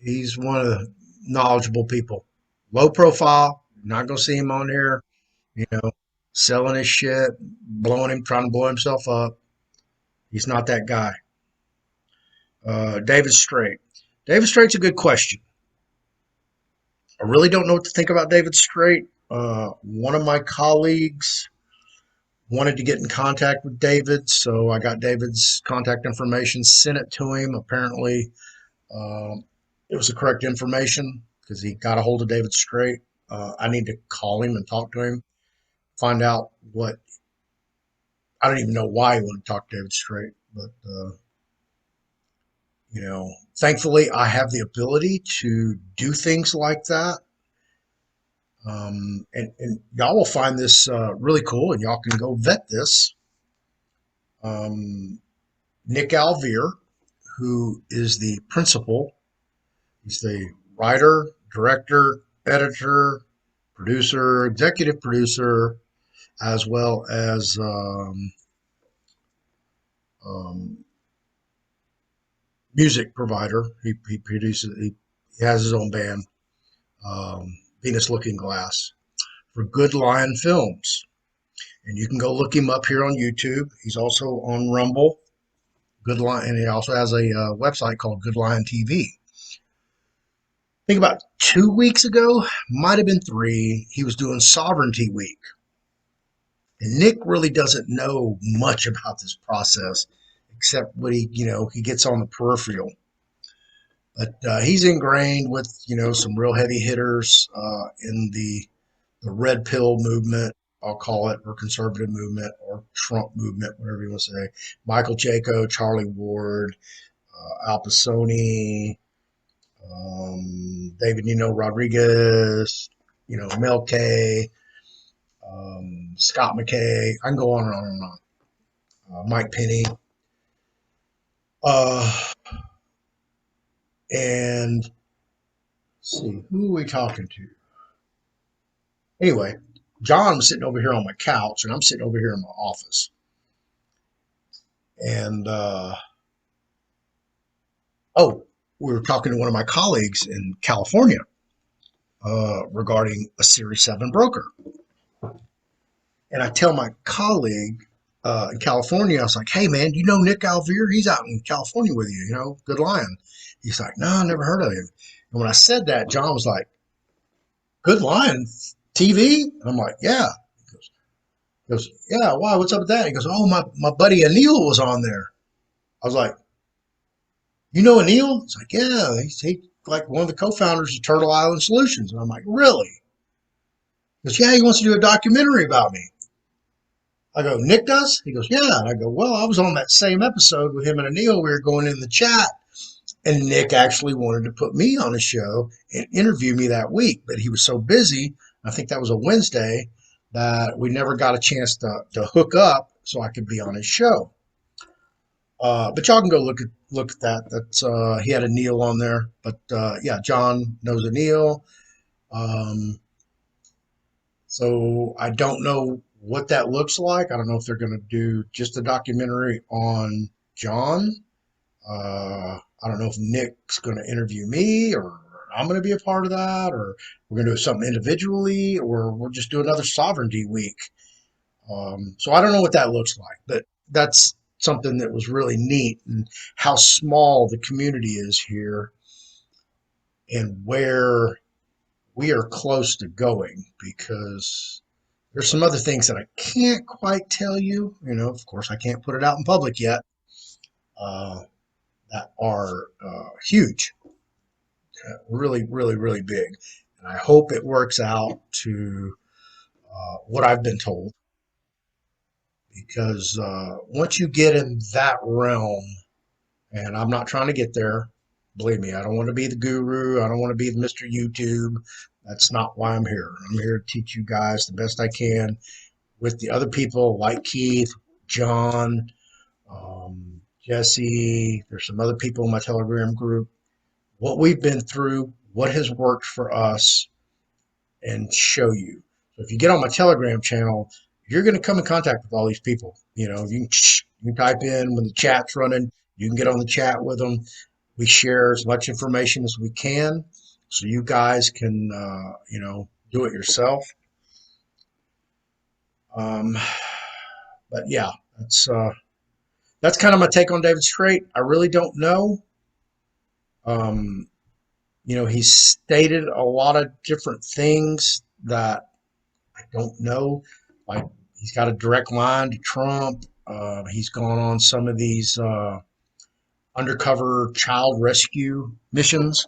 he's one of the knowledgeable people. Low profile. Not gonna see him on here. You know, selling his shit, blowing him, trying to blow himself up. He's not that guy. David Strait. David Strait's a good question. I really don't know what to think about David Strait. One of my colleagues wanted to get in contact with David, so I got David's contact information, sent it to him. Apparently, um, it was the correct information because he got a hold of David Strait. I need to call him and talk to him, find out what. I don't even know why he wanted to talk to David Strait, but thankfully I have the ability to do things like that. And y'all will find this really cool, and y'all can go vet this. Um, Nick Alvear, who is the principal, he's the writer, director, editor, producer, executive producer, as well as um, music provider. He produces, he has his own band, Venus Looking Glass, for Good Lion Films. And you can go look him up here on YouTube. He's also on Rumble, Good Lion, and he also has a website called Good Lion TV. I think about 2 weeks ago, might have been three, he was doing Sovereignty Week. And Nick really doesn't know much about this process, except what he gets on the peripheral. But he's ingrained with, some real heavy hitters in the red pill movement, I'll call it, or conservative movement, or Trump movement, whatever you want to say. Michael Jaco, Charlie Ward, Al Pisoni, David Nino Rodriguez, Mel K, Scott McKay. I can go on and on and on. Mike Penny, and let's see, who are we talking to? Anyway, John was sitting over here on my couch, and I'm sitting over here in my office. And we were talking to one of my colleagues in California regarding a Series 7 broker. And I tell my colleague in California, I was like, hey, man, do you know Nick Alvear? He's out in California with you, good lion. He's like, no, I never heard of him. And when I said that, John was like, good lion TV? And I'm like, yeah. He goes, yeah, why? What's up with that? He goes, oh, my buddy Anil was on there. I was like, you know Anil? He's like, yeah, he's like one of the co-founders of Turtle Island Solutions. And I'm like, really? He goes, yeah, he wants to do a documentary about me. I go, Nick does? He goes, yeah. And I go, well, I was on that same episode with him and Anil. We were going in the chat, and Nick actually wanted to put me on a show and interview me that week, but he was so busy. I think that was a Wednesday that we never got a chance to hook up so I could be on his show. But y'all can go look at that. That's he had Anil on there. But yeah, John knows Anil. So I don't know what that looks like. I don't know if they're going to do just a documentary on John. I don't know if Nick's going to interview me, or I'm going to be a part of that, or we're going to do something individually, or we'll just do another sovereignty week. So I don't know what that looks like, but that's something that was really neat, and how small the community is here and where we are close to going, because there's some other things that I can't quite tell you. Of course, I can't put it out in public yet, that are huge, really, really, really big. And I hope it works out to what I've been told, because once you get in that realm, and I'm not trying to get there, believe me, I don't want to be the guru. I don't want to be the Mr. YouTube. That's not why I'm here. I'm here to teach you guys the best I can with the other people like Keith, John, Jesse. There's some other people in my Telegram group. What we've been through, what has worked for us, and show you. So if you get on my Telegram channel, you're going to come in contact with all these people. You can type in when the chat's running. You can get on the chat with them. We share as much information as we can, so you guys can, do it yourself. But yeah, that's kind of my take on David Strait. I really don't know. He's stated a lot of different things that I don't know. Like, he's got a direct line to Trump. He's gone on some of these undercover child rescue missions.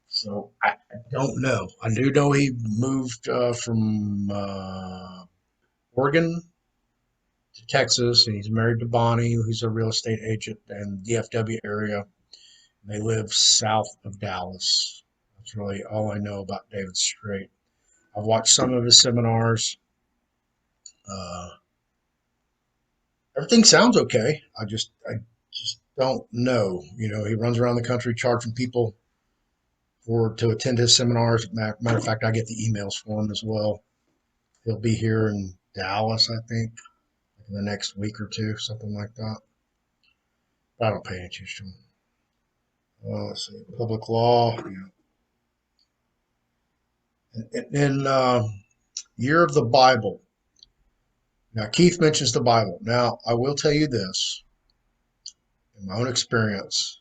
So I don't know. I do know he moved from Oregon to Texas, and he's married to Bonnie, who's a real estate agent in the DFW area. They live south of Dallas. That's really all I know about David Strait. I've watched some of his seminars. Uh, Everything sounds okay. I just don't know. He runs around the country charging people to attend his seminars. Matter of fact, I get the emails for him as well. He'll be here in Dallas, I think, in the next week or two, something like that. But I don't pay attention to him. Let's see, public law. In Year of the Bible. Now, Keith mentions the Bible. Now, I will tell you this, in my own experience,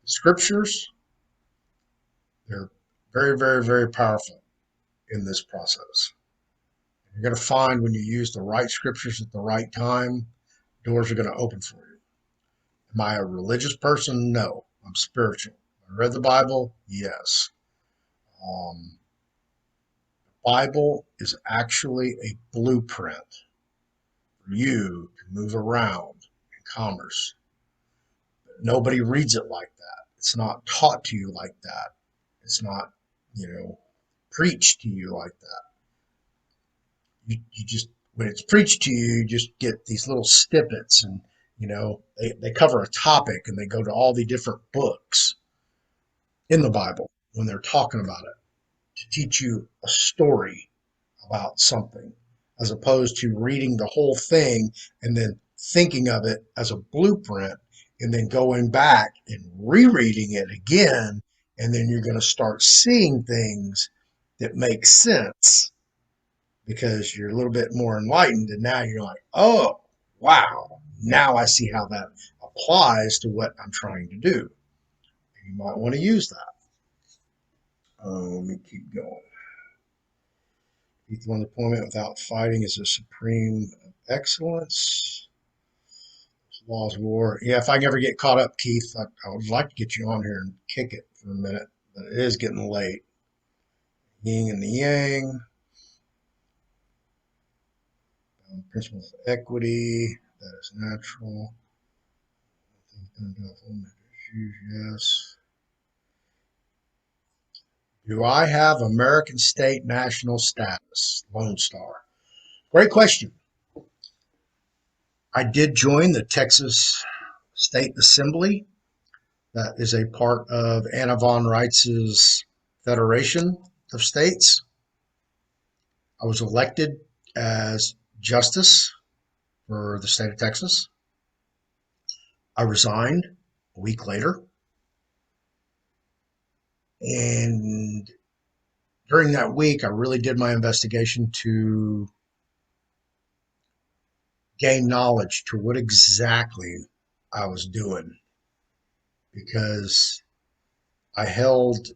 the scriptures, they're very, very, very powerful in this process. You're going to find when you use the right scriptures at the right time, doors are going to open for you. Am I a religious person? No. I'm spiritual. I read the Bible? Yes. The Bible is actually a blueprint for you to move around in commerce. But nobody reads it like that. It's not taught to you like that. It's not, preached to you like that. You just when it's preached to you, you just get these little snippets, and they cover a topic and they go to all the different books in the Bible when they're talking about it to teach you a story about something, as opposed to reading the whole thing and then thinking of it as a blueprint and then going back and rereading it again. And then you're going to start seeing things that make sense because you're a little bit more enlightened. And now you're like, oh, wow, now I see how that applies to what I'm trying to do. You might want to use that. Let me keep going. Lethal deployment without fighting is a supreme excellence. Laws of war. Yeah, if I can ever get caught up, Keith, I would like to get you on here and kick it for a minute, but it is getting late. Yin and the yang. Principle of equity. That is natural. Yes. Do I have American state national status? Lone Star. Great question. I did join the Texas State Assembly. That is a part of Anna von Reitz's Federation of States. I was elected as justice for the state of Texas. I resigned a week later. And during that week, I really did my investigation to gain knowledge to what exactly I was doing, because I held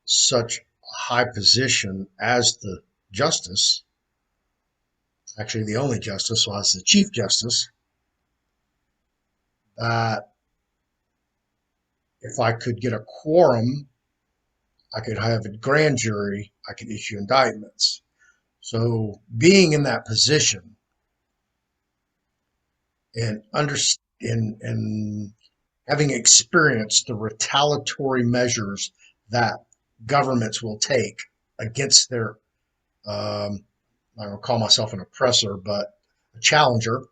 such a high position as the justice, actually the only justice, so I was the chief justice, that if I could get a quorum, I could have a grand jury, I could issue indictments. So being in that position and and having experienced the retaliatory measures that governments will take against their, I don't call myself an oppressor, but a challenger,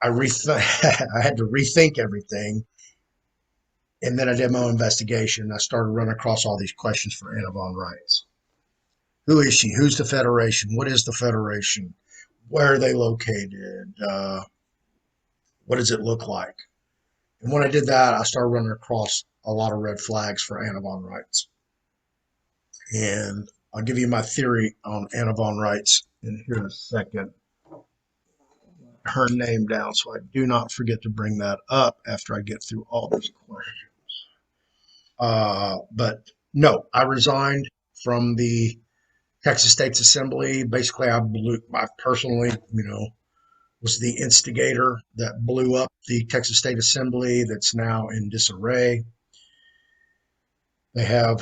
I had to rethink everything. And then I did my own investigation. I started running across all these questions for Anna von Reitz. Who is she? Who's the Federation? What is the Federation? Where are they located? What does it look like? And when I did that, I started running across a lot of red flags for Anna von Reitz. And I'll give you my theory on Anna von Reitz in here in a second. Her name down so I do not forget to bring that up after I get through all these questions. But no, I resigned from the Texas State's Assembly. Basically, I personally, was the instigator that blew up the Texas State Assembly that's now in disarray. They have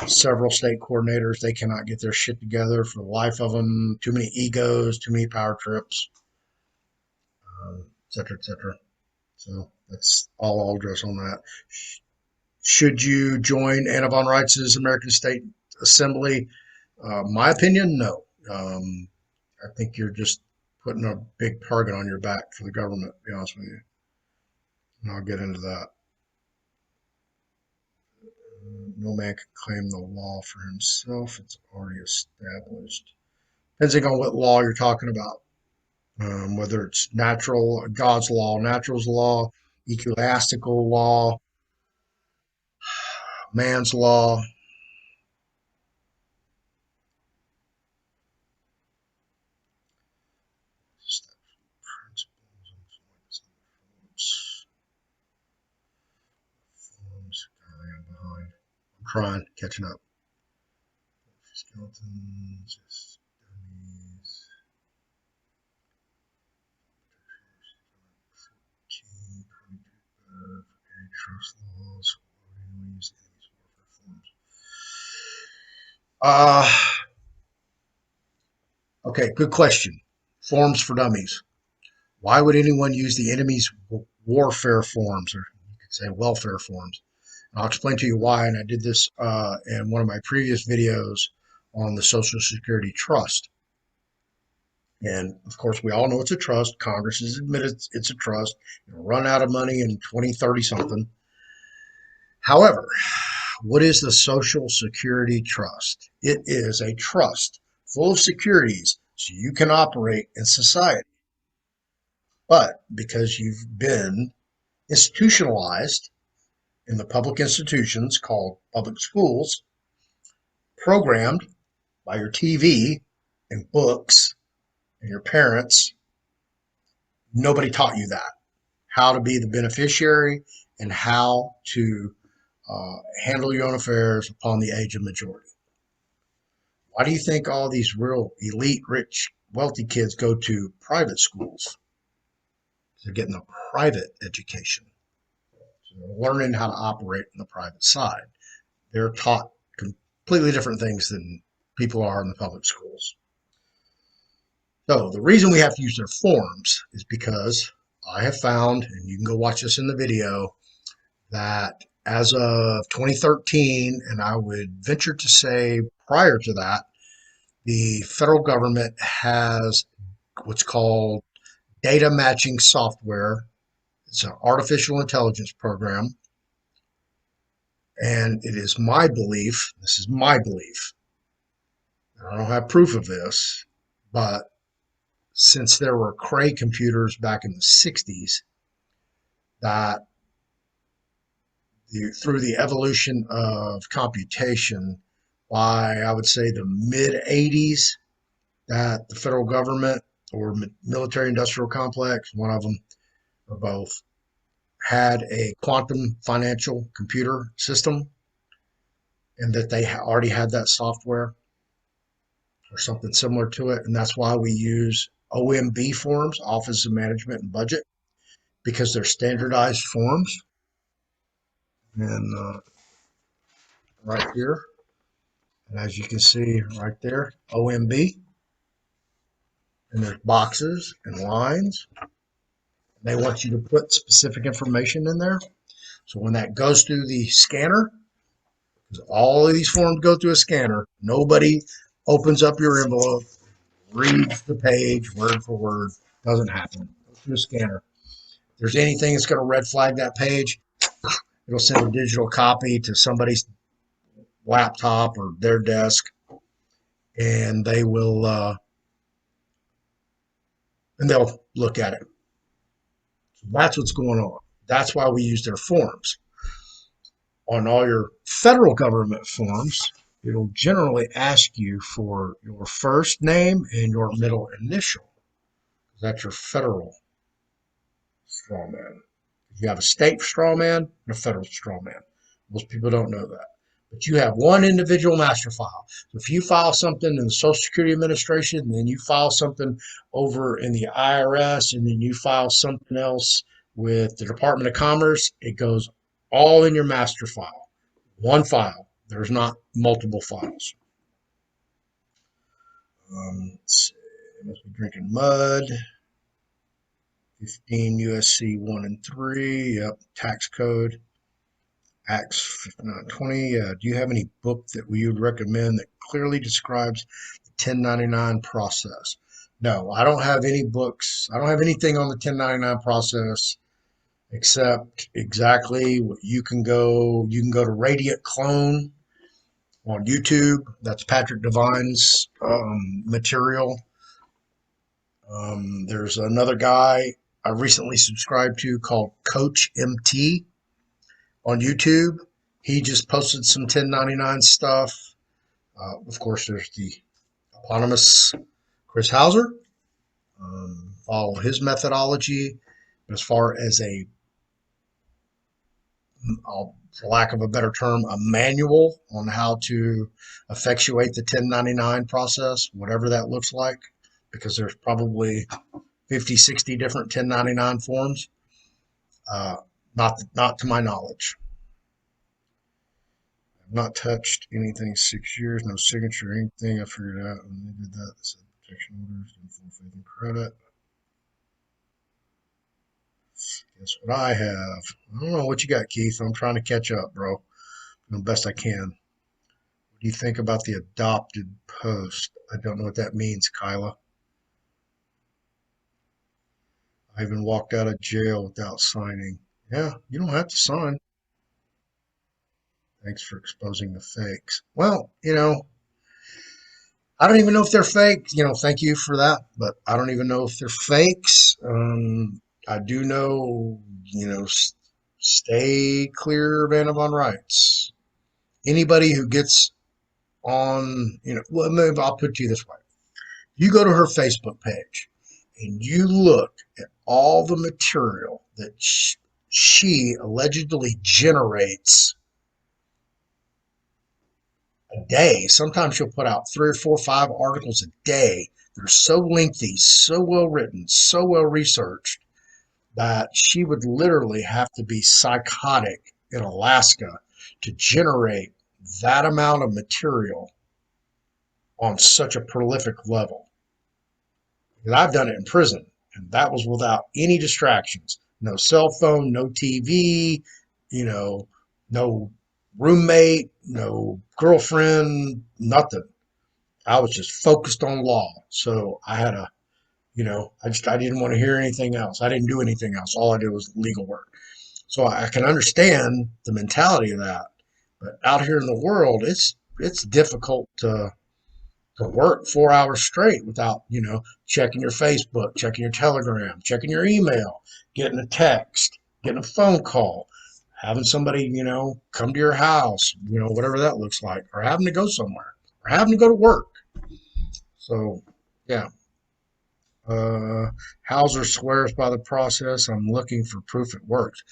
several state coordinators. They cannot get their shit together for the life of them. Too many egos, too many power trips, et cetera, et cetera. So that's all I'll address on that. Should you join Anna von Reitz's American State Assembly? My opinion, no. I think you're just putting a big target on your back for the government, to be honest with you. And I'll get into that. No man can claim the law for himself. It's already established. Depending on what law you're talking about, whether it's natural, God's law, natural's law, ecclesiastical law, man's law. I'm trying, catching up. Skeletons, dummies. Trust laws. Okay, good question. Forms for dummies. Why would anyone use the enemy's warfare forms, or you could say welfare forms? And I'll explain to you why. And I did this in one of my previous videos on the Social Security trust. And of course, we all know it's a trust. Congress has admitted it's a trust. It'll run out of money in 2030 something. However, what is the Social Security Trust? It is a trust full of securities so you can operate in society. But because you've been institutionalized in the public institutions called public schools, programmed by your TV and books and your parents, nobody taught you that. How to be the beneficiary and how to handle your own affairs upon the age of majority. Why do you think all these real elite, rich, wealthy kids go to private schools? They're getting a private education. So they're learning how to operate in the private side. They're taught completely different things than people are in the public schools. So the reason we have to use their forms is because I have found, and you can go watch this in the video, that as of 2013, and I would venture to say prior to that, the federal government has what's called data matching software. It's an artificial intelligence program. And it is my belief, this is my belief, and I don't have proof of this, but since there were Cray computers back in the 60s, that through the evolution of computation, by I would say the mid 80s, that the federal government or military industrial complex, one of them or both, had a quantum financial computer system and that they already had that software or something similar to it. And that's why we use OMB forms, Office of Management and Budget, because they're standardized forms. And right here, and as you can see right there, OMB, and there's boxes and lines. They want you to put specific information in there. So when that goes through the scanner, because all of these forms go through a scanner, nobody opens up your envelope, reads the page word for word. Doesn't happen. Go through a scanner. If there's anything that's going to red flag that page, it'll send a digital copy to somebody's laptop or their desk, and they'll look at it. So that's what's going on. That's why we use their forms. On all your federal government forms, it'll generally ask you for your first name and your middle initial. That's your federal straw man. You have a state straw man and a federal straw man. Most people don't know that. But you have one individual master file. So if you file something in the Social Security Administration, and then you file something over in the IRS, and then you file something else with the Department of Commerce, it goes all in your master file. One file. There's not multiple files. Let's see. I must be drinking mud. 15 USC 1 and 3. Yep. Tax code. Acts 5920. Do you have any book that we would recommend that clearly describes the 1099 process? No, I don't have any books. I don't have anything on the 1099 process except exactly what you can go. You can go to Radiant Clone on YouTube. That's Patrick Devine's material. There's another guy I recently subscribed to called Coach MT on YouTube. He just posted some 1099 stuff. Of course, there's the eponymous Chris Hauser. Follow his methodology. But as far as for lack of a better term, a manual on how to effectuate the 1099 process, whatever that looks like, because there's probably 50, 60 different 1099 forms. Not to my knowledge. I've not touched anything 6 years, no signature or anything. I figured out when they did that. They said protection orders and full faith and credit. Guess what I have? I don't know what you got, Keith. I'm trying to catch up, bro. The best I can. What do you think about the adopted post? I don't know what that means, Kyla. I even walked out of jail without signing. Yeah, you don't have to sign. Thanks for exposing the fakes. Well, I don't even know if they're fake. Thank you for that, but I don't even know if they're fakes. I do know, stay clear of Annabon rights. Anybody who gets on, well, maybe I'll put it to you this way. You go to her Facebook page and you look at all the material that she allegedly generates a day. Sometimes she'll put out 3 or 4 or 5 articles a day. They're so lengthy, so well written, so well researched that she would literally have to be psychotic in Alaska to generate that amount of material on such a prolific level. Because I've done it in prison, and that was without any distractions. No cell phone, no TV, no roommate, no girlfriend, nothing. I was just focused on law. So I had I didn't want to hear anything else. I didn't do anything else. All I did was legal work. So I can understand the mentality of that. But out here in the world, it's difficult to work 4 hours straight without, checking your Facebook, checking your Telegram, checking your email, getting a text, getting a phone call, having somebody, come to your house, whatever that looks like, or having to go somewhere, or having to go to work. So, yeah. Hauser swears by the process. I'm looking for proof it works.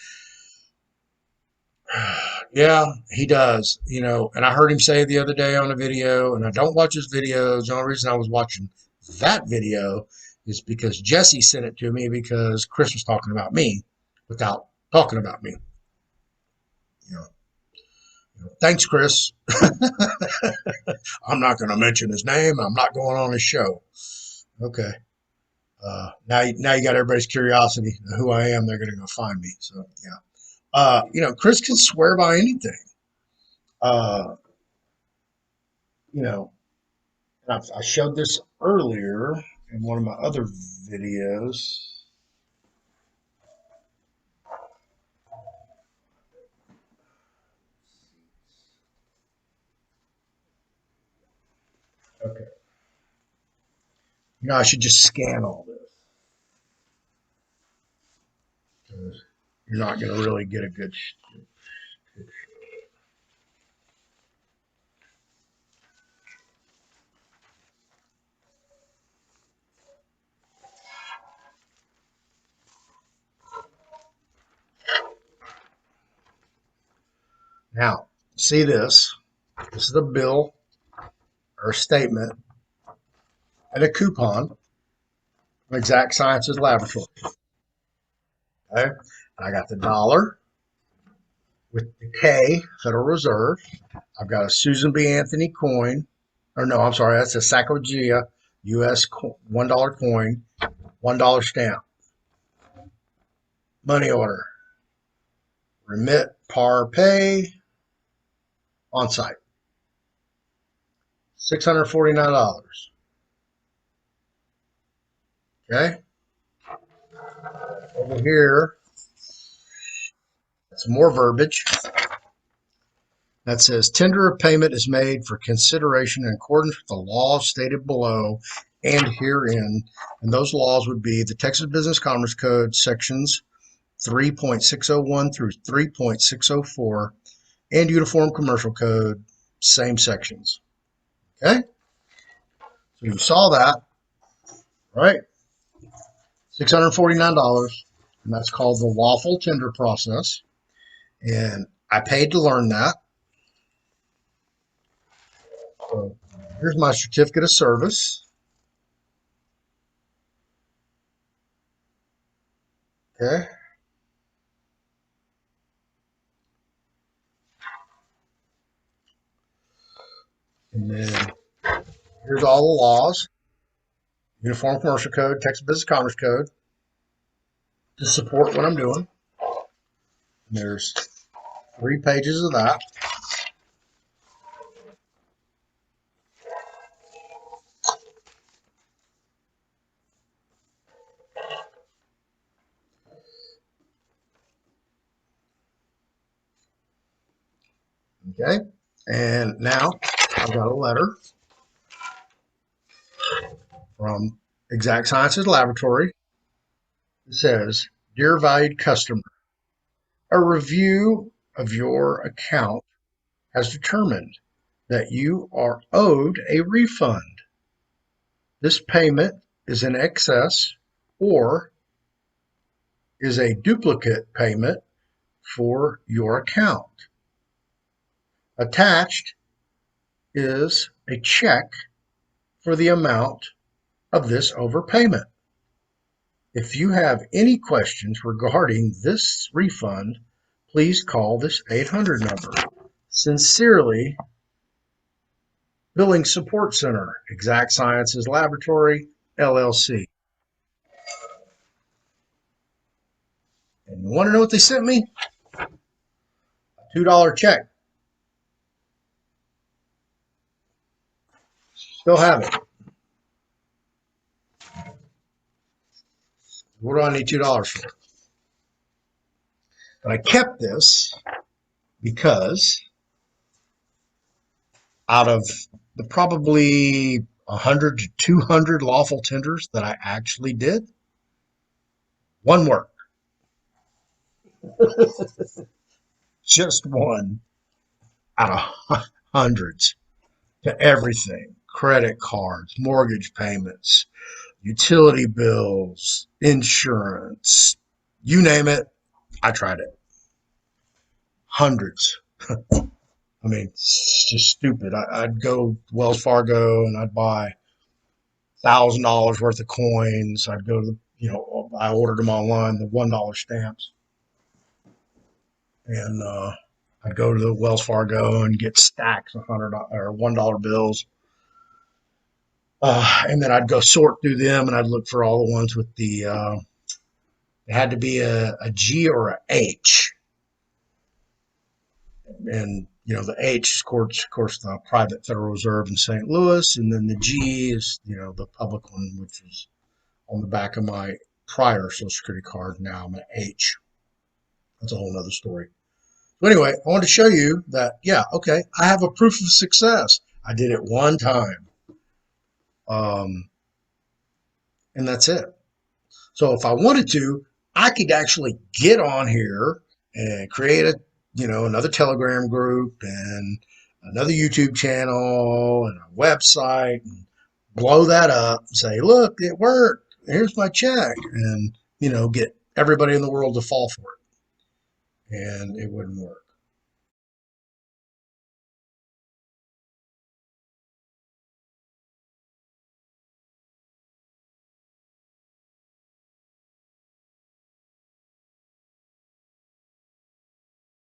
Yeah, he does, and I heard him say the other day on a video, and I don't watch his videos. The only reason I was watching that video is because Jesse sent it to me because Chris was talking about me without talking about me. You know, Thanks, Chris. I'm not going to mention his name. I'm not going on his show. Okay. Now you got everybody's curiosity who I am. They're going to go find me. So yeah. Chris can swear by anything. Uh, you know, I showed this earlier in one of my other videos. Okay. I should just scan all this because you're not going to really get a good. Now, see this. This is a bill or a statement and a coupon from Exact Sciences Laboratory. Okay. And I got the dollar with the K, Federal Reserve. I've got a Susan B. Anthony coin. Or no, I'm sorry, that's a Sacagawea U.S. $1 coin, $1 stamp. Money order. Remit, par, pay, on site. $649. Okay. Over here, some more verbiage that says tender of payment is made for consideration in accordance with the laws stated below and herein. And those laws would be the Texas Business Commerce Code sections 3.601 through 3.604 and Uniform Commercial Code, same sections. Okay. So you saw that, right? $649, and that's called the lawful tender process. And I paid to learn that. So here's my certificate of service. Okay. And then here's all the laws. Uniform Commercial Code, Texas Business Commerce Code to support what I'm doing. And there's 3 pages of that. Okay. And now I've got a letter from Exact Sciences Laboratory. It says, "Dear valued customer, a review of your account has determined that you are owed a refund. This payment is in excess or is a duplicate payment for your account. Attached is a check for the amount of this overpayment. If you have any questions regarding this refund, please call this 800 number. Sincerely, Billing Support Center, Exact Sciences Laboratory, LLC." And you want to know what they sent me? A $2 check. Still have it. What do I need $2 for? But I kept this because out of the probably 100 to 200 lawful tenders that I actually did, one worked. Just one out of hundreds to everything: credit cards, mortgage payments, utility bills, insurance, you name it, I tried it. Hundreds. I mean, it's just stupid. I'd go to Wells Fargo and I'd buy $1,000 worth of coins. I'd go to I ordered them online, the $1 stamps, and I'd go to the Wells Fargo and get stacks of $100 or $1 bills. And then I'd go sort through them and I'd look for all the ones with it had to be a G or a H. And, the H is, of course, the private Federal Reserve in St. Louis. And then the G is, the public one, which is on the back of my prior Social Security card. Now I'm an H. That's a whole nother story. So anyway, I wanted to show you that, yeah, okay, I have a proof of success. I did it one time. And that's it. So if I wanted to, I could actually get on here and create another Telegram group and another YouTube channel and a website and blow that up and say, look, it worked. Here's my check. And, get everybody in the world to fall for it. And it wouldn't work.